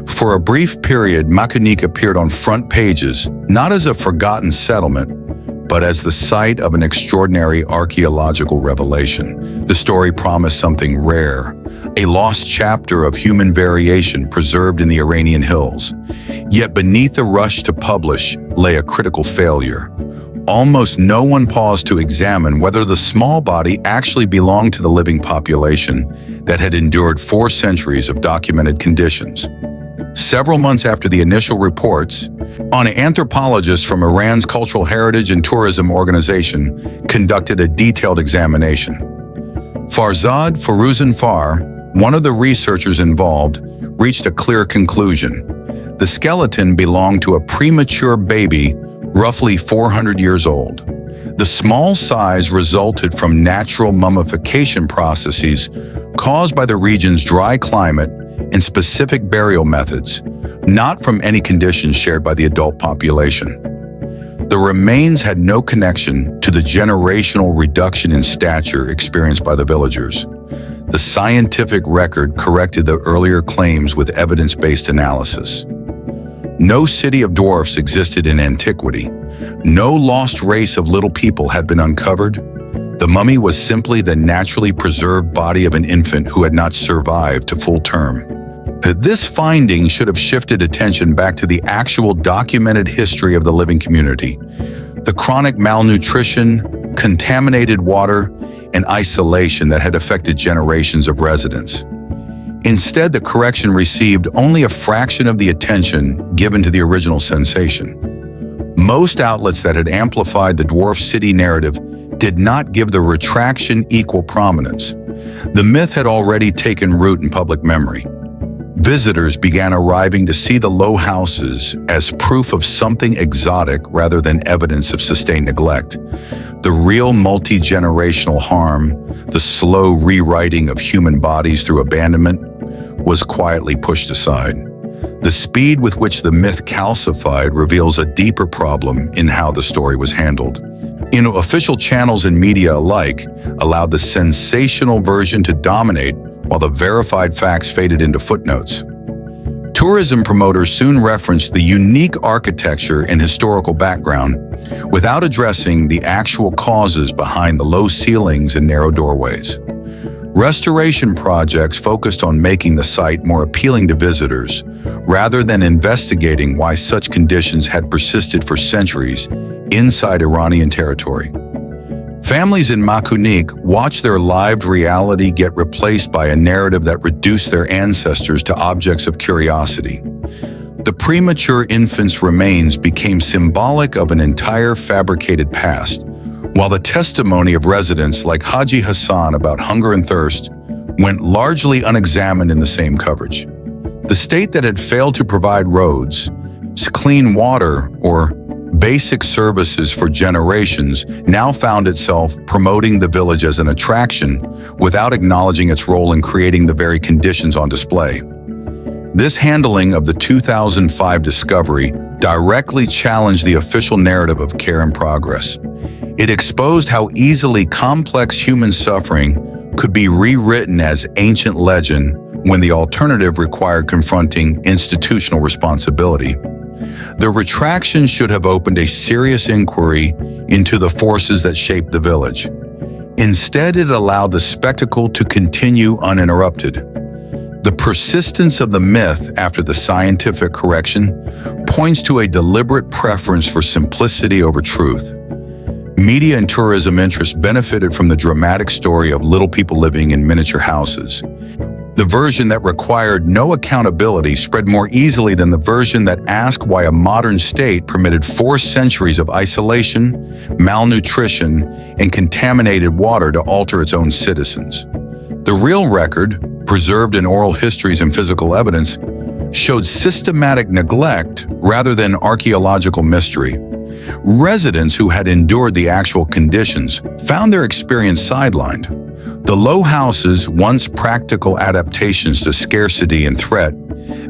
[SPEAKER 1] For a brief period, Makunik appeared on front pages, not as a forgotten settlement, but as the site of an extraordinary archaeological revelation. The story promised something rare, a lost chapter of human variation preserved in the Iranian hills. Yet beneath the rush to publish lay a critical failure. Almost no one paused to examine whether the small body actually belonged to the living population that had endured 4 centuries of documented conditions. Several months after the initial reports, an anthropologist from Iran's Cultural Heritage and Tourism Organization conducted a detailed examination. Farzad Firuzanfar, one of the researchers involved, reached a clear conclusion. The skeleton belonged to a premature baby, roughly 400 years old. The small size resulted from natural mummification processes caused by the region's dry climate and specific burial methods, not from any conditions shared by the adult population. The remains had no connection to the generational reduction in stature experienced by the villagers. The scientific record corrected the earlier claims with evidence-based analysis. No city of dwarfs existed in antiquity. No lost race of little people had been uncovered. The mummy was simply the naturally preserved body of an infant who had not survived to full term. This finding should have shifted attention back to the actual documented history of the living community. The chronic malnutrition, contaminated water, and isolation that had affected generations of residents. Instead, the correction received only a fraction of the attention given to the original sensation. Most outlets that had amplified the dwarf city narrative did not give the retraction equal prominence. The myth had already taken root in public memory. Visitors began arriving to see the low houses as proof of something exotic rather than evidence of sustained neglect. The real multi-generational harm, the slow rewriting of human bodies through abandonment, was quietly pushed aside. The speed with which the myth calcified reveals a deeper problem in how the story was handled. Official channels and media alike allowed the sensational version to dominate while the verified facts faded into footnotes. Tourism promoters soon referenced the unique architecture and historical background without addressing the actual causes behind the low ceilings and narrow doorways. Restoration projects focused on making the site more appealing to visitors, rather than investigating why such conditions had persisted for centuries inside Iranian territory. Families in Makunik watched their lived reality get replaced by a narrative that reduced their ancestors to objects of curiosity. The premature infant's remains became symbolic of an entire fabricated past, while the testimony of residents like Haji Hassan about hunger and thirst went largely unexamined in the same coverage. The state that had failed to provide roads, clean water, or basic services for generations now found itself promoting the village as an attraction without acknowledging its role in creating the very conditions on display. This handling of the 2005 discovery directly challenged the official narrative of care and progress. It exposed how easily complex human suffering could be rewritten as ancient legend when the alternative required confronting institutional responsibility. The retraction should have opened a serious inquiry into the forces that shaped the village. Instead, it allowed the spectacle to continue uninterrupted. The persistence of the myth after the scientific correction points to a deliberate preference for simplicity over truth. Media and tourism interests benefited from the dramatic story of little people living in miniature houses. The version that required no accountability spread more easily than the version that asked why a modern state permitted 4 centuries of isolation, malnutrition, and contaminated water to alter its own citizens. The real record, preserved in oral histories and physical evidence, showed systematic neglect rather than archaeological mystery. Residents who had endured the actual conditions found their experience sidelined. The low houses, once practical adaptations to scarcity and threat,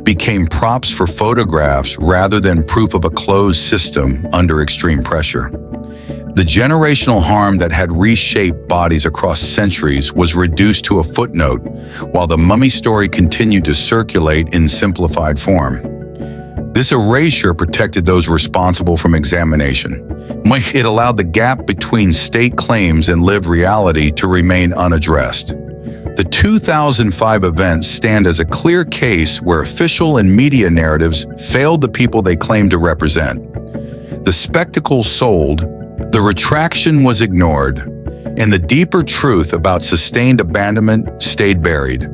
[SPEAKER 1] became props for photographs rather than proof of a closed system under extreme pressure. The generational harm that had reshaped bodies across centuries was reduced to a footnote, while the mummy story continued to circulate in simplified form. This erasure protected those responsible from examination. It allowed the gap between state claims and lived reality to remain unaddressed. The 2005 events stand as a clear case where official and media narratives failed the people they claimed to represent. The spectacle sold, the retraction was ignored, and the deeper truth about sustained abandonment stayed buried.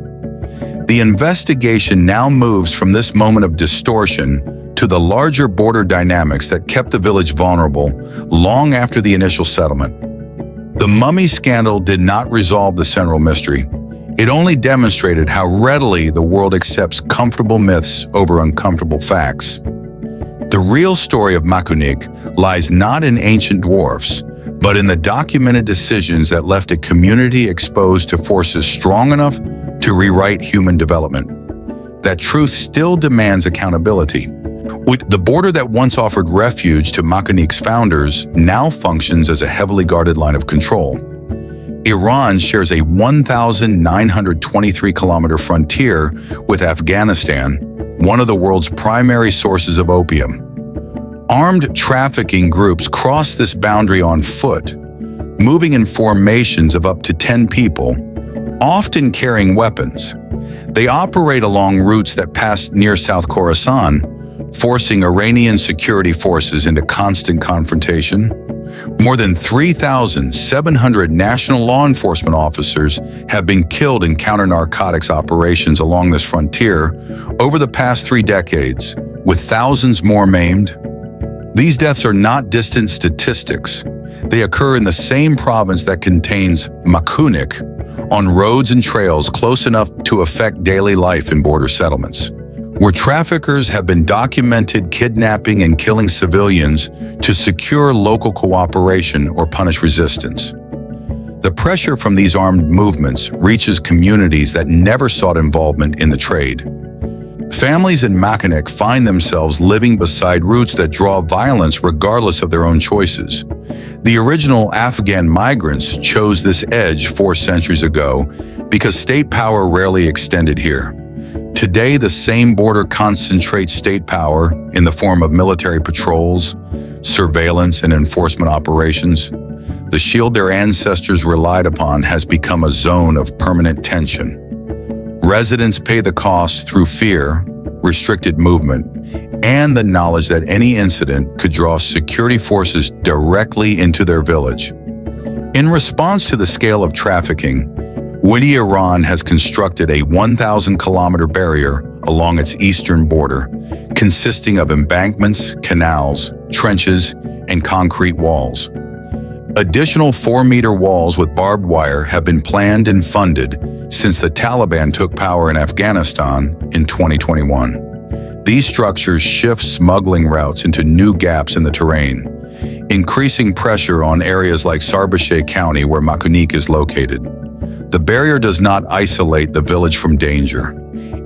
[SPEAKER 1] The investigation now moves from this moment of distortion to the larger border dynamics that kept the village vulnerable long after the initial settlement. The mummy scandal did not resolve the central mystery. It only demonstrated how readily the world accepts comfortable myths over uncomfortable facts. The real story of Makunik lies not in ancient dwarfs, but in the documented decisions that left a community exposed to forces strong enough to rewrite human development. That truth still demands accountability. The border that once offered refuge to Makunik's founders now functions as a heavily guarded line of control. Iran shares a 1,923-kilometer frontier with Afghanistan, one of the world's primary sources of opium. Armed trafficking groups cross this boundary on foot, moving in formations of up to 10 people, often carrying weapons. They operate along routes that pass near South Khorasan, forcing Iranian security forces into constant confrontation. More than 3,700 national law enforcement officers have been killed in counter-narcotics operations along this frontier over the past 3 decades, with thousands more maimed. These deaths are not distant statistics. They occur in the same province that contains Makunik, on roads and trails close enough to affect daily life in border settlements, where traffickers have been documented kidnapping and killing civilians to secure local cooperation or punish resistance. The pressure from these armed movements reaches communities that never sought involvement in the trade. Families in Makunik find themselves living beside routes that draw violence regardless of their own choices. The original Afghan migrants chose this edge 4 centuries ago because state power rarely extended here. Today, the same border concentrates state power in the form of military patrols, surveillance, and enforcement operations. The shield their ancestors relied upon has become a zone of permanent tension. Residents pay the cost through fear, restricted movement, and the knowledge that any incident could draw security forces directly into their village. In response to the scale of trafficking, Iran has constructed a 1,000-kilometer barrier along its eastern border, consisting of embankments, canals, trenches, and concrete walls. Additional 4-meter walls with barbed wire have been planned and funded since the Taliban took power in Afghanistan in 2021. These structures shift smuggling routes into new gaps in the terrain, increasing pressure on areas like Sarbashe County where Makunik is located. The barrier does not isolate the village from danger.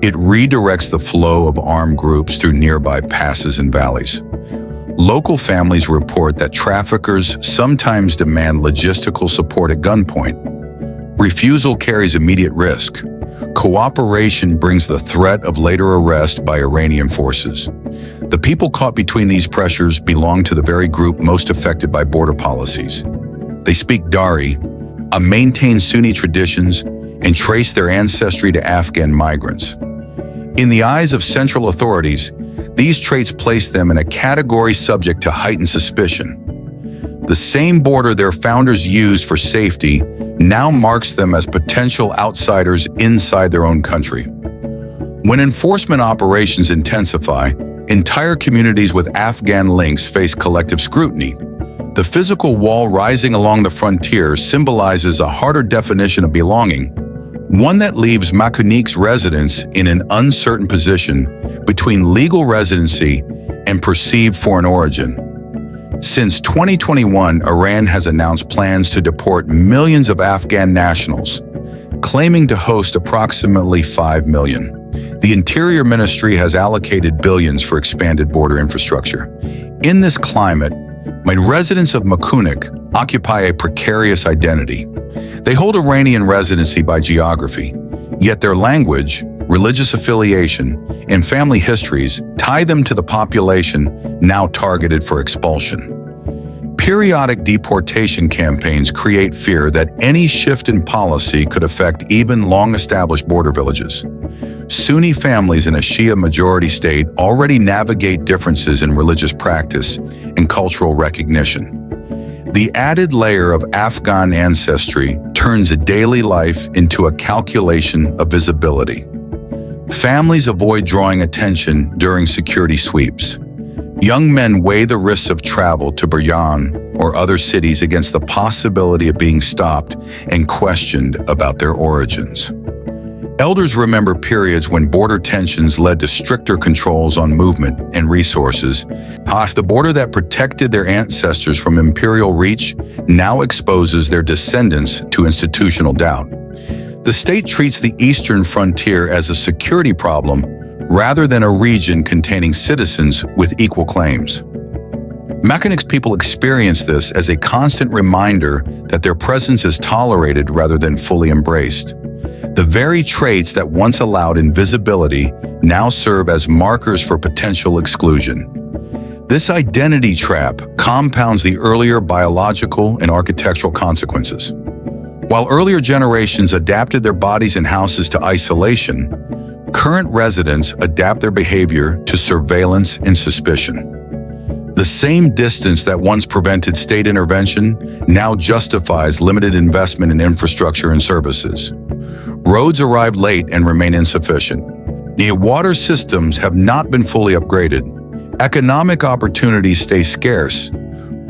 [SPEAKER 1] It redirects the flow of armed groups through nearby passes and valleys. Local families report that traffickers sometimes demand logistical support at gunpoint. Refusal carries immediate risk. Cooperation brings the threat of later arrest by Iranian forces. The people caught between these pressures belong to the very group most affected by border policies. They speak Dari, maintain Sunni traditions, and trace their ancestry to Afghan migrants. In the eyes of central authorities, these traits place them in a category subject to heightened suspicion. The same border their founders used for safety now marks them as potential outsiders inside their own country. When enforcement operations intensify, entire communities with Afghan links face collective scrutiny. The physical wall rising along the frontier symbolizes a harder definition of belonging, one that leaves Makunik's residents in an uncertain position between legal residency and perceived foreign origin. Since 2021, Iran has announced plans to deport millions of Afghan nationals, claiming to host approximately 5 million. The Interior Ministry has allocated billions for expanded border infrastructure. In this climate, residents of Makunik occupy a precarious identity. They hold Iranian residency by geography, yet their language, religious affiliation, and family histories tie them to the population now targeted for expulsion. Periodic deportation campaigns create fear that any shift in policy could affect even long-established border villages. Sunni families in a Shia-majority state already navigate differences in religious practice and cultural recognition. The added layer of Afghan ancestry turns daily life into a calculation of visibility. Families avoid drawing attention during security sweeps. Young men weigh the risks of travel to Buryan or other cities against the possibility of being stopped and questioned about their origins. Elders remember periods when border tensions led to stricter controls on movement and resources. The border that protected their ancestors from imperial reach now exposes their descendants to institutional doubt. The state treats the eastern frontier as a security problem rather than a region containing citizens with equal claims. Makunik's people experience this as a constant reminder that their presence is tolerated rather than fully embraced. The very traits that once allowed invisibility now serve as markers for potential exclusion. This identity trap compounds the earlier biological and architectural consequences. While earlier generations adapted their bodies and houses to isolation, current residents adapt their behavior to surveillance and suspicion. The same distance that once prevented state intervention now justifies limited investment in infrastructure and services. Roads arrive late and remain insufficient. The water systems have not been fully upgraded. Economic opportunities stay scarce,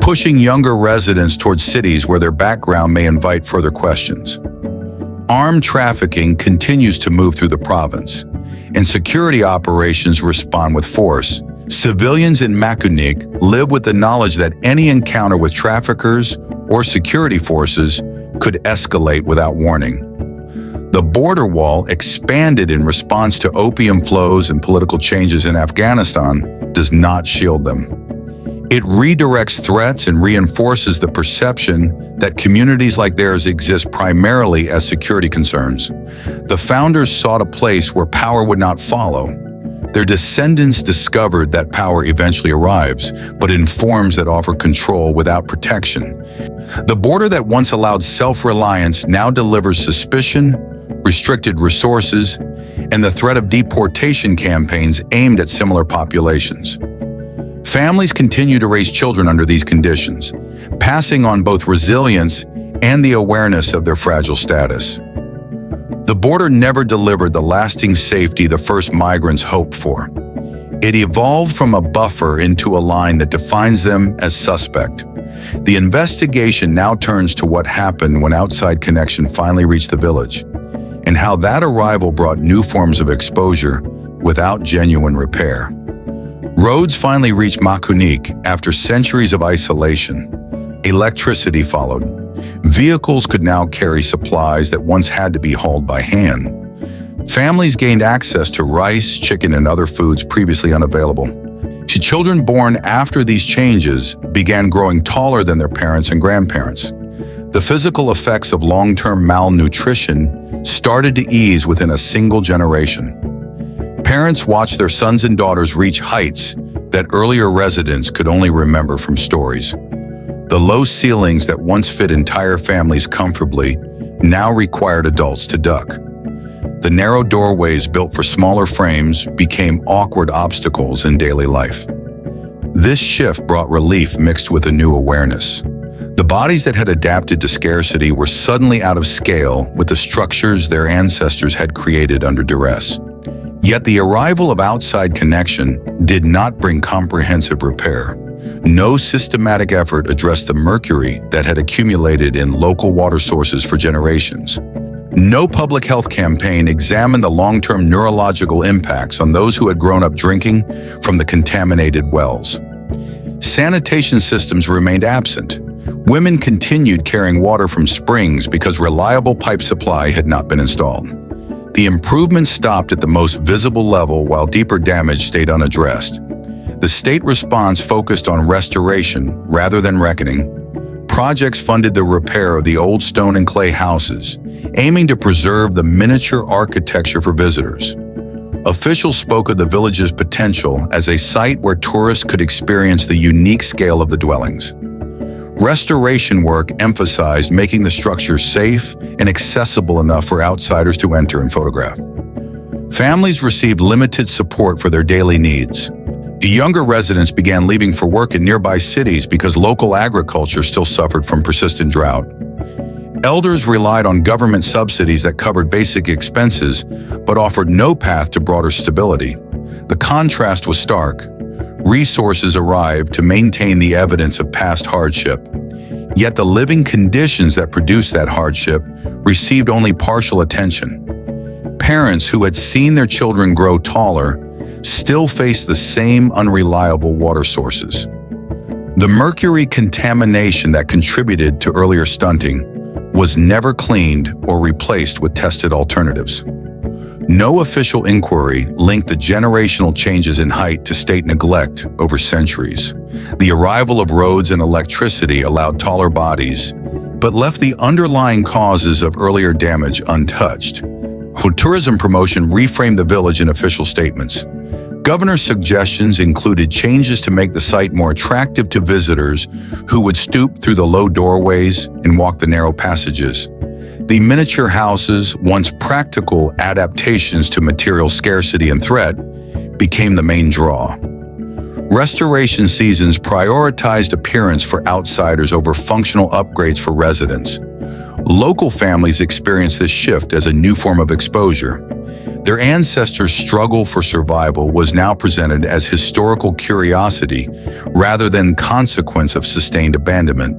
[SPEAKER 1] pushing younger residents towards cities where their background may invite further questions. Armed trafficking continues to move through the province, and security operations respond with force. Civilians in Makunik live with the knowledge that any encounter with traffickers or security forces could escalate without warning. The border wall, expanded in response to opium flows and political changes in Afghanistan, does not shield them. It redirects threats and reinforces the perception that communities like theirs exist primarily as security concerns. The founders sought a place where power would not follow. Their descendants discovered that power eventually arrives, but in forms that offer control without protection. The border that once allowed self-reliance now delivers suspicion, restricted resources, and the threat of deportation campaigns aimed at similar populations. Families continue to raise children under these conditions, passing on both resilience and the awareness of their fragile status. The border never delivered the lasting safety the first migrants hoped for. It evolved from a buffer into a line that defines them as suspect. The investigation now turns to what happened when outside connection finally reached the village, and how that arrival brought new forms of exposure without genuine repair. Roads finally reached Makunik after centuries of isolation. Electricity followed. Vehicles could now carry supplies that once had to be hauled by hand. Families gained access to rice, chicken, and other foods previously unavailable. Children born after these changes began growing taller than their parents and grandparents. The physical effects of long-term malnutrition started to ease within a single generation. Parents watched their sons and daughters reach heights that earlier residents could only remember from stories. The low ceilings that once fit entire families comfortably now required adults to duck. The narrow doorways built for smaller frames became awkward obstacles in daily life. This shift brought relief mixed with a new awareness. The bodies that had adapted to scarcity were suddenly out of scale with the structures their ancestors had created under duress. Yet the arrival of outside connection did not bring comprehensive repair. No systematic effort addressed the mercury that had accumulated in local water sources for generations. No public health campaign examined the long-term neurological impacts on those who had grown up drinking from the contaminated wells. Sanitation systems remained absent. Women continued carrying water from springs because reliable pipe supply had not been installed. The improvements stopped at the most visible level while deeper damage stayed unaddressed. The state response focused on restoration rather than reckoning. Projects funded the repair of the old stone and clay houses, aiming to preserve the miniature architecture for visitors. Officials spoke of the village's potential as a site where tourists could experience the unique scale of the dwellings. Restoration work emphasized making the structure safe and accessible enough for outsiders to enter and photograph. Families received limited support for their daily needs. The younger residents began leaving for work in nearby cities because local agriculture still suffered from persistent drought. Elders relied on government subsidies that covered basic expenses but offered no path to broader stability. The contrast was stark. Resources arrived to maintain the evidence of past hardship. Yet the living conditions that produced that hardship received only partial attention. Parents who had seen their children grow taller still faced the same unreliable water sources. The mercury contamination that contributed to earlier stunting was never cleaned or replaced with tested alternatives. No official inquiry linked the generational changes in height to state neglect over centuries. The arrival of roads and electricity allowed taller bodies, but left the underlying causes of earlier damage untouched. Tourism promotion reframed the village in official statements. Governor's suggestions included changes to make the site more attractive to visitors who would stoop through the low doorways and walk the narrow passages. The miniature houses, once practical adaptations to material scarcity and threat, became the main draw. Restoration seasons prioritized appearance for outsiders over functional upgrades for residents. Local families experienced this shift as a new form of exposure. Their ancestors' struggle for survival was now presented as historical curiosity rather than consequence of sustained abandonment.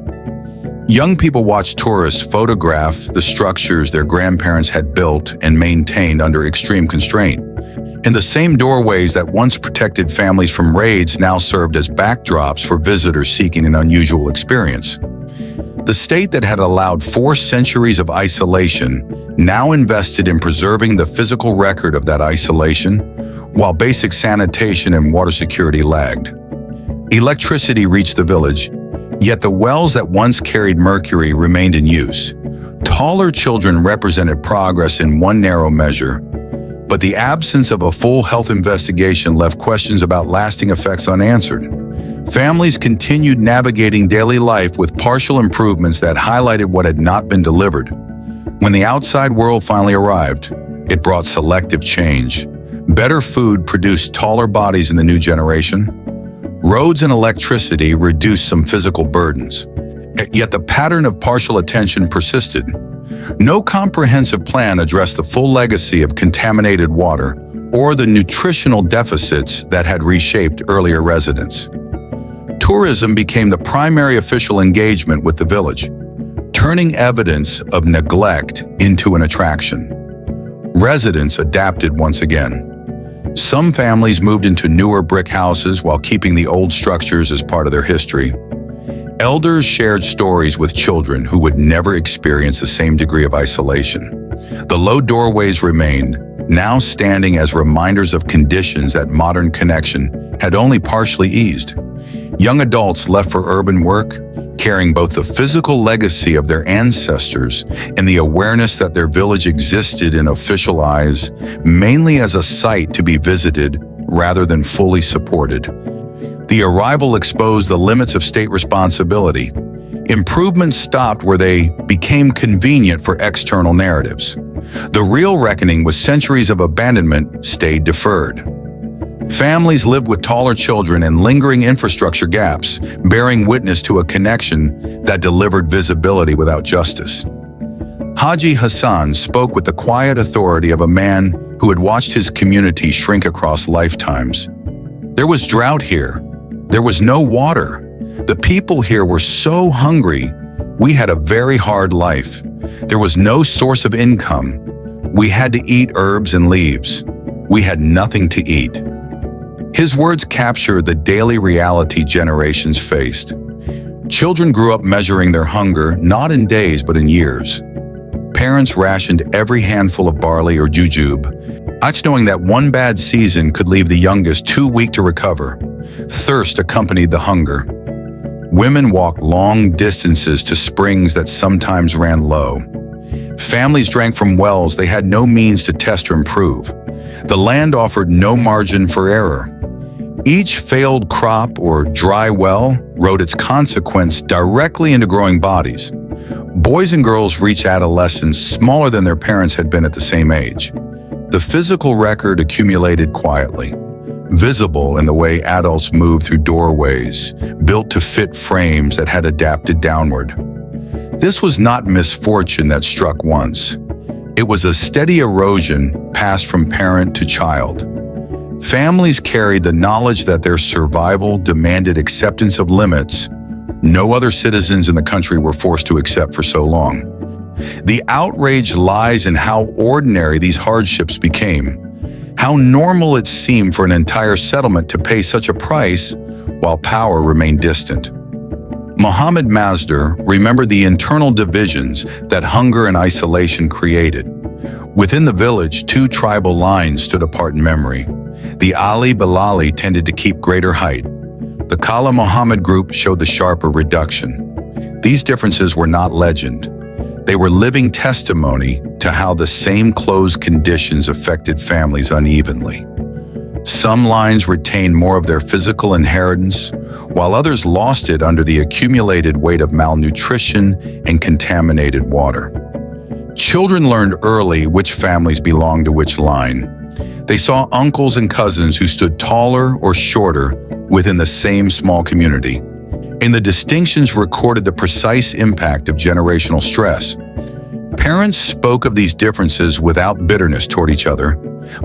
[SPEAKER 1] Young people watched tourists photograph the structures their grandparents had built and maintained under extreme constraint. And the same doorways that once protected families from raids now served as backdrops for visitors seeking an unusual experience. The state that had allowed 4 centuries of isolation now invested in preserving the physical record of that isolation, while basic sanitation and water security lagged. Electricity reached the village, yet the wells that once carried mercury remained in use. Taller children represented progress in one narrow measure, but the absence of a full health investigation left questions about lasting effects unanswered. Families continued navigating daily life with partial improvements that highlighted what had not been delivered. When the outside world finally arrived, it brought selective change. Better food produced taller bodies in the new generation. Roads and electricity reduced some physical burdens. Yet the pattern of partial attention persisted. No comprehensive plan addressed the full legacy of contaminated water or the nutritional deficits that had reshaped earlier residents. Tourism became the primary official engagement with the village, turning evidence of neglect into an attraction. Residents adapted once again. Some families moved into newer brick houses while keeping the old structures as part of their history. Elders shared stories with children who would never experience the same degree of isolation. The low doorways remained, now standing as reminders of conditions that modern connection had only partially eased. Young adults left for urban work carrying both the physical legacy of their ancestors and the awareness that their village existed in official eyes, mainly as a site to be visited rather than fully supported. The arrival exposed the limits of state responsibility. Improvements stopped where they became convenient for external narratives. The real reckoning with centuries of abandonment stayed deferred. Families lived with taller children and lingering infrastructure gaps, bearing witness to a connection that delivered visibility without justice. Haji Hassan spoke with the quiet authority of a man who had watched his community shrink across lifetimes. There was drought here. There was no water. The people here were so hungry. We had a very hard life. There was no source of income. We had to eat herbs and leaves. We had nothing to eat. His words capture the daily reality generations faced. Children grew up measuring their hunger not in days but in years. Parents rationed every handful of barley or jujube, each knowing that one bad season could leave the youngest too weak to recover. Thirst accompanied the hunger. Women walked long distances to springs that sometimes ran low. Families drank from wells they had no means to test or improve. The land offered no margin for error. Each failed crop or dry well wrote its consequence directly into growing bodies. Boys and girls reached adolescence smaller than their parents had been at the same age. The physical record accumulated quietly, visible in the way adults moved through doorways, built to fit frames that had adapted downward. This was not misfortune that struck once. It was a steady erosion passed from parent to child. Families carried the knowledge that their survival demanded acceptance of limits no other citizens in the country were forced to accept for so long. The outrage lies in how ordinary these hardships became, how normal it seemed for an entire settlement to pay such a price while power remained distant. Muhammad Masdar remembered the internal divisions that hunger and isolation created. Within the village, two tribal lines stood apart in memory. The Ali Bilali tended to keep greater height. The Kala Muhammad group showed the sharper reduction. These differences were not legend. They were living testimony to how the same closed conditions affected families unevenly. Some lines retained more of their physical inheritance, while others lost it under the accumulated weight of malnutrition and contaminated water. Children learned early which families belonged to which line. They saw uncles and cousins who stood taller or shorter within the same small community. And the distinctions recorded the precise impact of generational stress. Parents spoke of these differences without bitterness toward each other,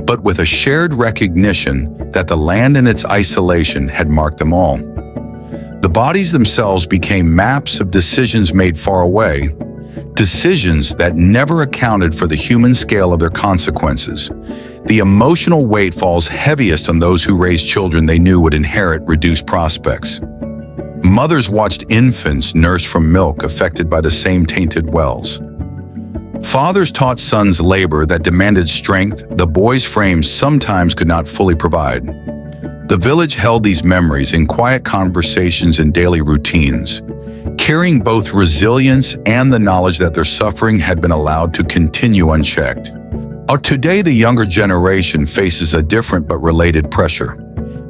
[SPEAKER 1] but with a shared recognition that the land and its isolation had marked them all. The bodies themselves became maps of decisions made far away, decisions that never accounted for the human scale of their consequences. The emotional weight falls heaviest on those who raised children they knew would inherit reduced prospects. Mothers watched infants nursed from milk affected by the same tainted wells. Fathers taught sons labor that demanded strength the boys' frames sometimes could not fully provide. The village held these memories in quiet conversations and daily routines, carrying both resilience and the knowledge that their suffering had been allowed to continue unchecked. Today, the younger generation faces a different but related pressure.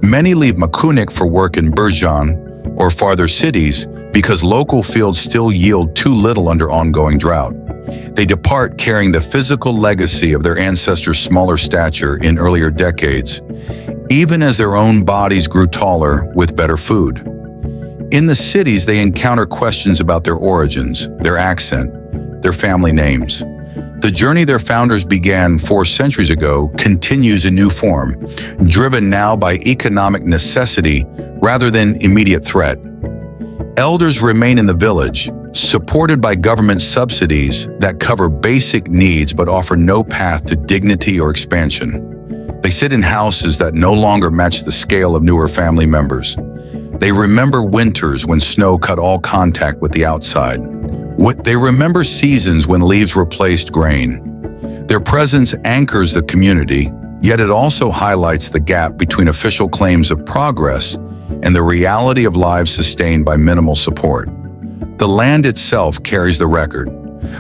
[SPEAKER 1] Many leave Makunik for work in Birjan or farther cities because local fields still yield too little under ongoing drought. They depart carrying the physical legacy of their ancestors' smaller stature in earlier decades, even as their own bodies grew taller with better food. In the cities, they encounter questions about their origins, their accent, their family names. The journey their founders began 4 centuries ago continues in new form, driven now by economic necessity rather than immediate threat. Elders remain in the village, supported by government subsidies that cover basic needs but offer no path to dignity or expansion. They sit in houses that no longer match the scale of newer family members. They remember winters when snow cut all contact with the outside. They remember seasons when leaves replaced grain. Their presence anchors the community, yet it also highlights the gap between official claims of progress and the reality of lives sustained by minimal support. The land itself carries the record.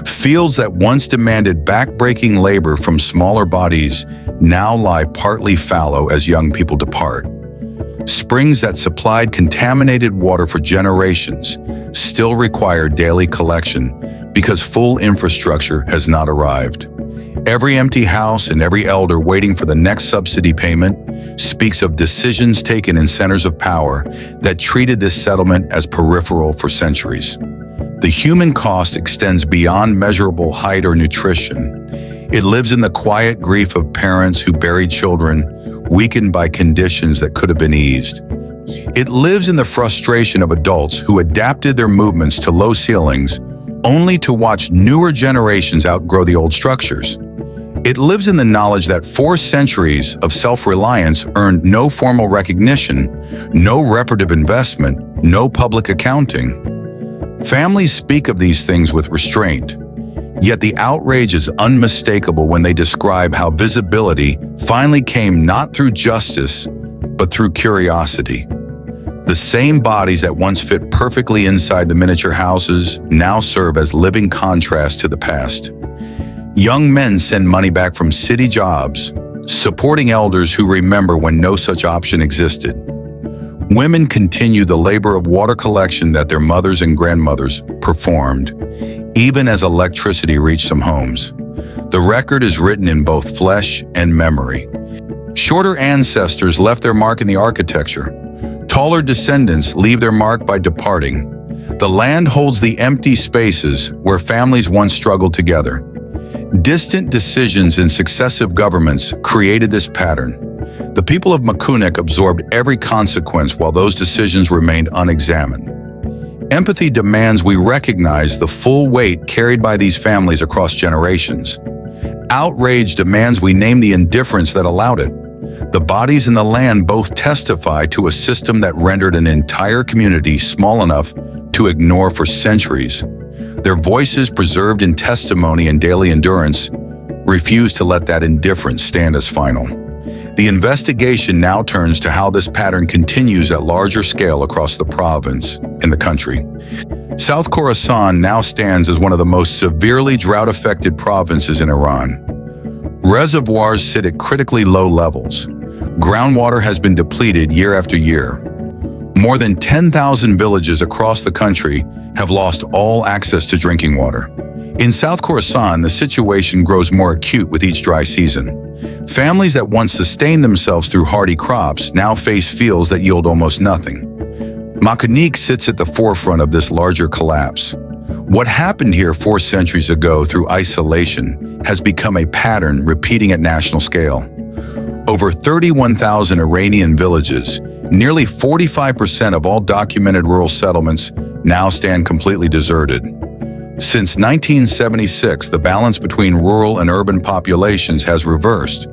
[SPEAKER 1] Fields that once demanded back-breaking labor from smaller bodies now lie partly fallow as young people depart. Springs that supplied contaminated water for generations still require daily collection because full infrastructure has not arrived. Every empty house and every elder waiting for the next subsidy payment speaks of decisions taken in centers of power that treated this settlement as peripheral for centuries. The human cost extends beyond measurable height or nutrition. It lives in the quiet grief of parents who bury children, weakened by conditions that could have been eased. It lives in the frustration of adults who adapted their movements to low ceilings, only to watch newer generations outgrow the old structures. It lives in the knowledge that 4 centuries of self-reliance earned no formal recognition, no reparative investment, no public accounting. Families speak of these things with restraint, yet the outrage is unmistakable when they describe how visibility finally came not through justice, but through curiosity. The same bodies that once fit perfectly inside the miniature houses now serve as living contrast to the past. Young men send money back from city jobs, supporting elders who remember when no such option existed. Women continue the labor of water collection that their mothers and grandmothers performed, even as electricity reached some homes. The record is written in both flesh and memory. Shorter ancestors left their mark in the architecture. Taller descendants leave their mark by departing. The land holds the empty spaces where families once struggled together. Distant decisions in successive governments created this pattern. The people of Makunik absorbed every consequence while those decisions remained unexamined. Empathy demands we recognize the full weight carried by these families across generations. Outrage demands we name the indifference that allowed it. The bodies and the land both testify to a system that rendered an entire community small enough to ignore for centuries. Their voices, preserved in testimony and daily endurance, refuse to let that indifference stand as final. The investigation now turns to how this pattern continues at larger scale across the province and the country. South Khorasan now stands as one of the most severely drought-affected provinces in Iran. Reservoirs sit at critically low levels. Groundwater has been depleted year after year. More than 10,000 villages across the country have lost all access to drinking water. In South Khorasan, the situation grows more acute with each dry season. Families that once sustained themselves through hardy crops now face fields that yield almost nothing. Makunik sits at the forefront of this larger collapse. What happened here 4 centuries ago through isolation has become a pattern repeating at national scale. Over 31,000 Iranian villages, nearly 45% of all documented rural settlements, now stand completely deserted. Since 1976, the balance between rural and urban populations has reversed.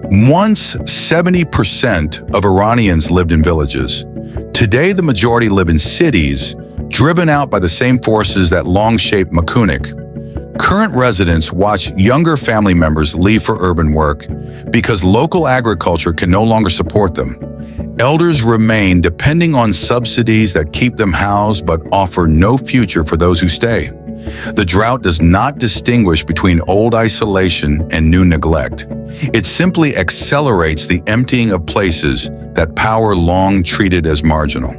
[SPEAKER 1] Once 70% of Iranians lived in villages. Today, the majority live in cities, driven out by the same forces that long shaped Makunik. Current residents watch younger family members leave for urban work because local agriculture can no longer support them. Elders remain depending on subsidies that keep them housed but offer no future for those who stay. The drought does not distinguish between old isolation and new neglect. It simply accelerates the emptying of places that power long treated as marginal.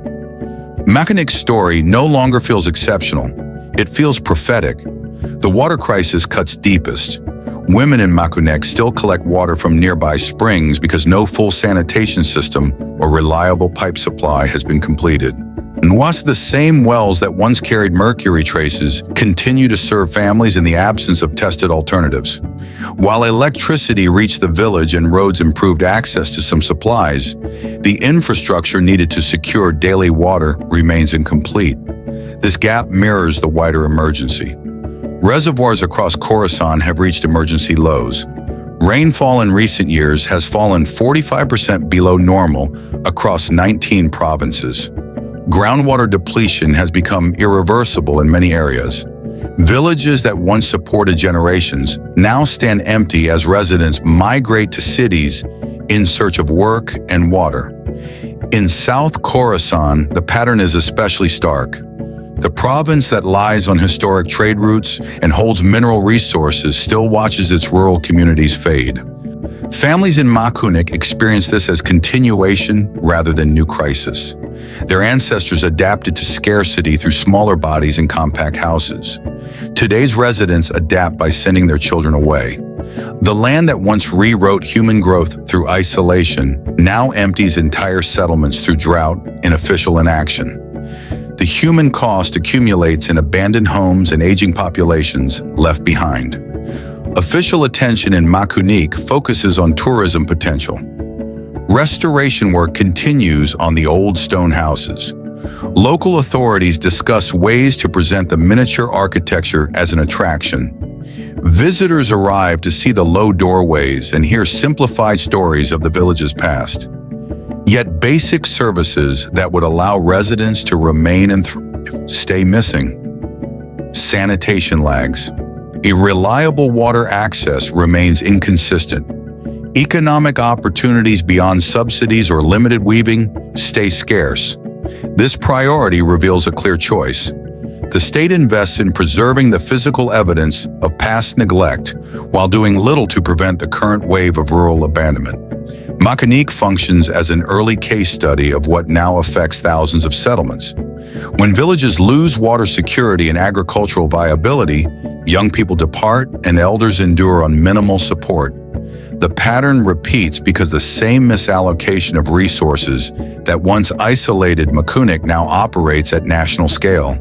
[SPEAKER 1] Makunik's story no longer feels exceptional. It feels prophetic. The water crisis cuts deepest. Women in Makunik still collect water from nearby springs because no full sanitation system or reliable pipe supply has been completed. And watch the same wells that once carried mercury traces continue to serve families in the absence of tested alternatives. While electricity reached the village and roads improved access to some supplies, the infrastructure needed to secure daily water remains incomplete. This gap mirrors the wider emergency. Reservoirs across Khorasan have reached emergency lows. Rainfall in recent years has fallen 45% below normal across 19 provinces. Groundwater depletion has become irreversible in many areas. Villages that once supported generations now stand empty as residents migrate to cities in search of work and water. In South Khorasan, the pattern is especially stark. The province that lies on historic trade routes and holds mineral resources still watches its rural communities fade. Families in Makunik experience this as continuation rather than new crisis. Their ancestors adapted to scarcity through smaller bodies and compact houses. Today's residents adapt by sending their children away. The land that once rewrote human growth through isolation now empties entire settlements through drought and official inaction. The human cost accumulates in abandoned homes and aging populations left behind. Official attention in Makunik focuses on tourism potential. Restoration work continues on the old stone houses. Local authorities discuss ways to present the miniature architecture as an attraction. Visitors arrive to see the low doorways and hear simplified stories of the village's past. Yet basic services that would allow residents to remain and thrive stay missing. Sanitation lags. A reliable water access remains inconsistent. Economic opportunities beyond subsidies or limited weaving stay scarce. This priority reveals a clear choice. The state invests in preserving the physical evidence of past neglect while doing little to prevent the current wave of rural abandonment. Makunik functions as an early case study of what now affects thousands of settlements. When villages lose water security and agricultural viability, young people depart and elders endure on minimal support. The pattern repeats because the same misallocation of resources that once isolated Makunik now operates at national scale.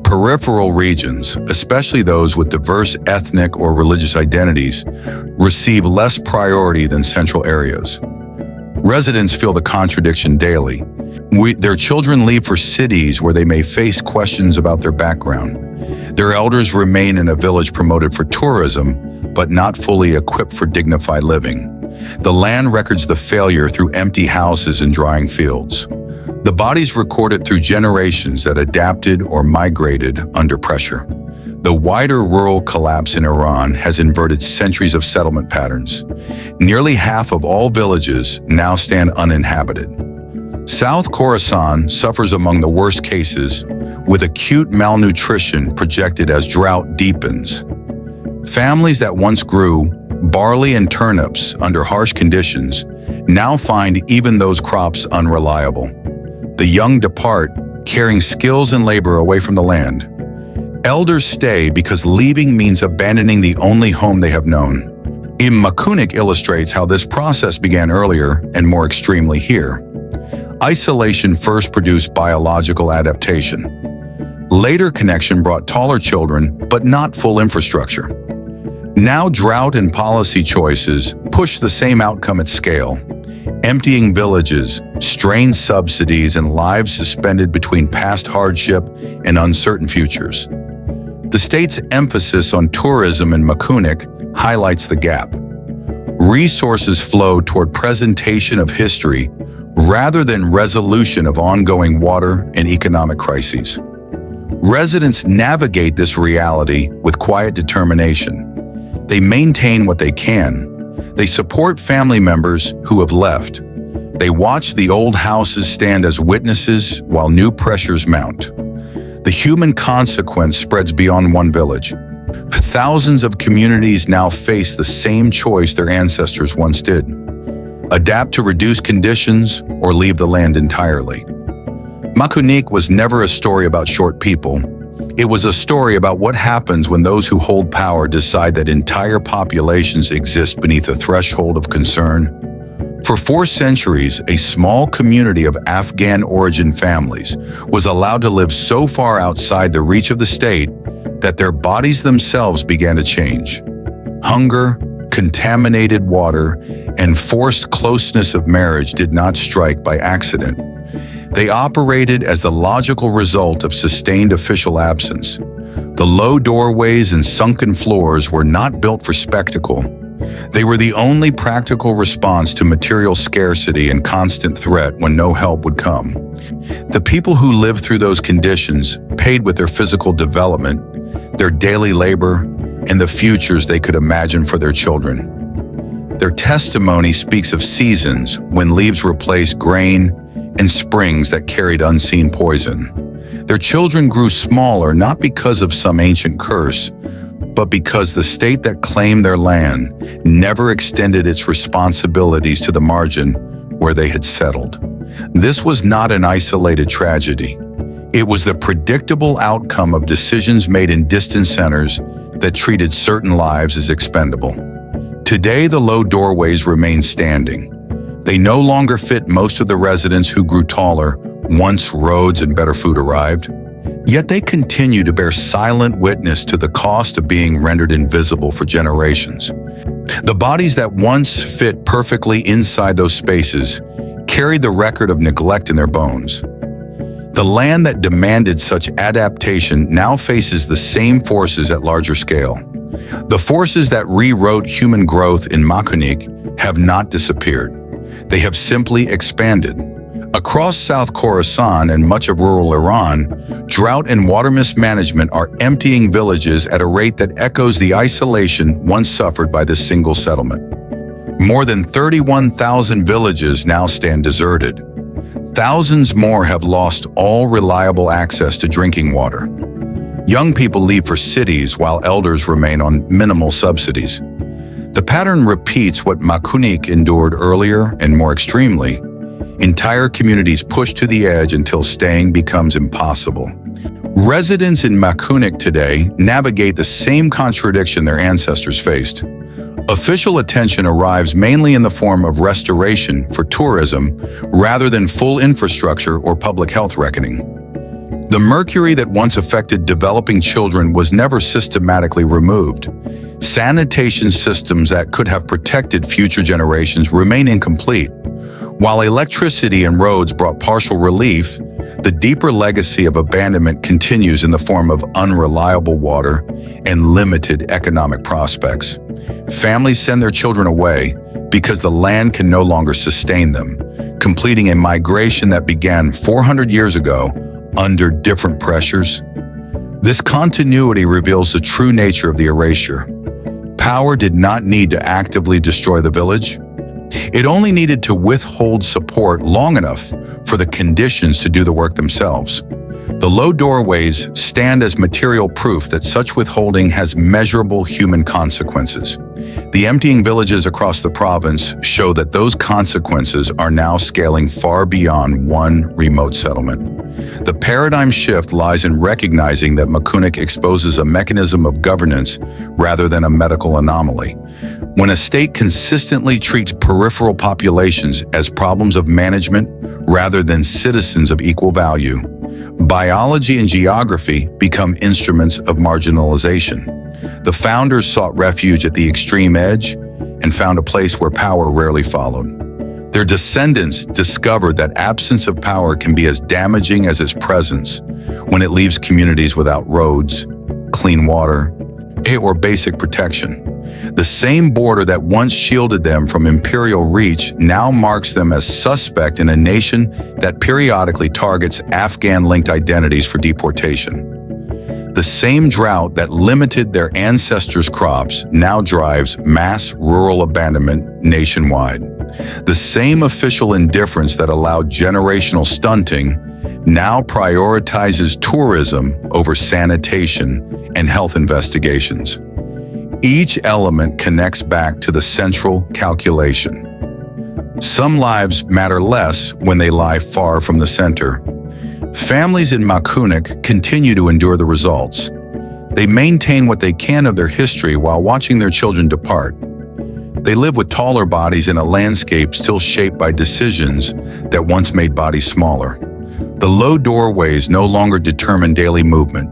[SPEAKER 1] Peripheral regions, especially those with diverse ethnic or religious identities, receive less priority than central areas. Residents feel the contradiction daily. Their children leave for cities where they may face questions about their background. Their elders remain in a village promoted for tourism, but not fully equipped for dignified living. The land records the failure through empty houses and drying fields. The bodies record it through generations that adapted or migrated under pressure. The wider rural collapse in Iran has inverted centuries of settlement patterns. Nearly half of all villages now stand uninhabited. South Khorasan suffers among the worst cases, with acute malnutrition projected as drought deepens. Families that once grew barley and turnips under harsh conditions now find even those crops unreliable. The young depart, carrying skills and labor away from the land. Elders stay because leaving means abandoning the only home they have known. Makunik illustrates how this process began earlier and more extremely here. Isolation first produced biological adaptation. Later connection brought taller children, but not full infrastructure. Now drought and policy choices push the same outcome at scale. Emptying villages, strained subsidies, and lives suspended between past hardship and uncertain futures. The state's emphasis on tourism in Makunik highlights the gap. Resources flow toward presentation of history rather than resolution of ongoing water and economic crises. Residents navigate this reality with quiet determination. They maintain what they can. They support family members who have left. They watch the old houses stand as witnesses while new pressures mount. The human consequence spreads beyond one village. Thousands of communities now face the same choice their ancestors once did: adapt to reduced conditions or leave the land entirely. Makunik was never a story about short people. It was a story about what happens when those who hold power decide that entire populations exist beneath a threshold of concern. For 4 centuries, a small community of Afghan-origin families was allowed to live so far outside the reach of the state that their bodies themselves began to change. Hunger, contaminated water, and forced closeness of marriage did not strike by accident. They operated as the logical result of sustained official absence. The low doorways and sunken floors were not built for spectacle. They were the only practical response to material scarcity and constant threat when no help would come. The people who lived through those conditions paid with their physical development, their daily labor, and the futures they could imagine for their children. Their testimony speaks of seasons when leaves replaced grain and springs that carried unseen poison. Their children grew smaller not because of some ancient curse, but because the state that claimed their land never extended its responsibilities to the margin where they had settled. This was not an isolated tragedy. It was the predictable outcome of decisions made in distant centers that treated certain lives as expendable. Today, the low doorways remain standing. They no longer fit most of the residents who grew taller once roads and better food arrived. Yet they continue to bear silent witness to the cost of being rendered invisible for generations. The bodies that once fit perfectly inside those spaces carried the record of neglect in their bones. The land that demanded such adaptation now faces the same forces at larger scale. The forces that rewrote human growth in Makunik have not disappeared. They have simply expanded. Across South Khorasan and much of rural Iran, drought and water mismanagement are emptying villages at a rate that echoes the isolation once suffered by this single settlement. More than 31,000 villages now stand deserted. Thousands more have lost all reliable access to drinking water. Young people leave for cities while elders remain on minimal subsidies. The pattern repeats what Makunik endured earlier and more extremely. Entire communities push to the edge until staying becomes impossible. Residents in Makunik today navigate the same contradiction their ancestors faced. Official attention arrives mainly in the form of restoration for tourism rather than full infrastructure or public health reckoning. The mercury that once affected developing children was never systematically removed. Sanitation systems that could have protected future generations remain incomplete. While electricity and roads brought partial relief, the deeper legacy of abandonment continues in the form of unreliable water and limited economic prospects. Families send their children away because the land can no longer sustain them, completing a migration that began 400 years ago under different pressures. This continuity reveals the true nature of the erasure. Power did not need to actively destroy the village. It only needed to withhold support long enough for the conditions to do the work themselves. The low doorways stand as material proof that such withholding has measurable human consequences. The emptying villages across the province show that those consequences are now scaling far beyond one remote settlement. The paradigm shift lies in recognizing that Makunik exposes a mechanism of governance rather than a medical anomaly. When a state consistently treats peripheral populations as problems of management rather than citizens of equal value, biology and geography become instruments of marginalization. The founders sought refuge at the extreme edge and found a place where power rarely followed. Their descendants discovered that absence of power can be as damaging as its presence when it leaves communities without roads, clean water, or basic protection. The same border that once shielded them from imperial reach now marks them as suspect in a nation that periodically targets Afghan-linked identities for deportation. The same drought that limited their ancestors' crops now drives mass rural abandonment nationwide. The same official indifference that allowed generational stunting now prioritizes tourism over sanitation and health investigations. Each element connects back to the central calculation. Some lives matter less when they lie far from the center. Families in Makunik continue to endure the results. They maintain what they can of their history while watching their children depart. They live with taller bodies in a landscape still shaped by decisions that once made bodies smaller. The low doorways no longer determine daily movement,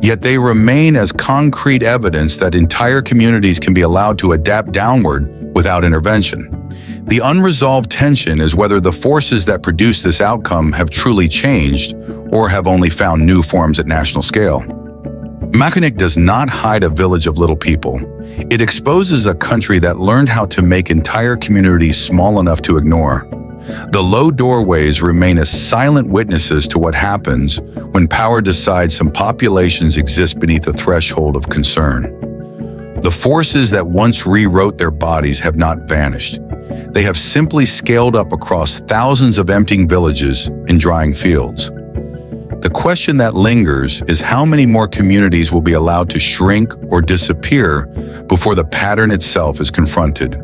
[SPEAKER 1] yet they remain as concrete evidence that entire communities can be allowed to adapt downward without intervention. The unresolved tension is whether the forces that produce this outcome have truly changed or have only found new forms at national scale. Makunik does not hide a village of little people. It exposes a country that learned how to make entire communities small enough to ignore. The low doorways remain as silent witnesses to what happens when power decides some populations exist beneath a threshold of concern. The forces that once rewrote their bodies have not vanished. They have simply scaled up across thousands of emptying villages and drying fields. The question that lingers is how many more communities will be allowed to shrink or disappear before the pattern itself is confronted.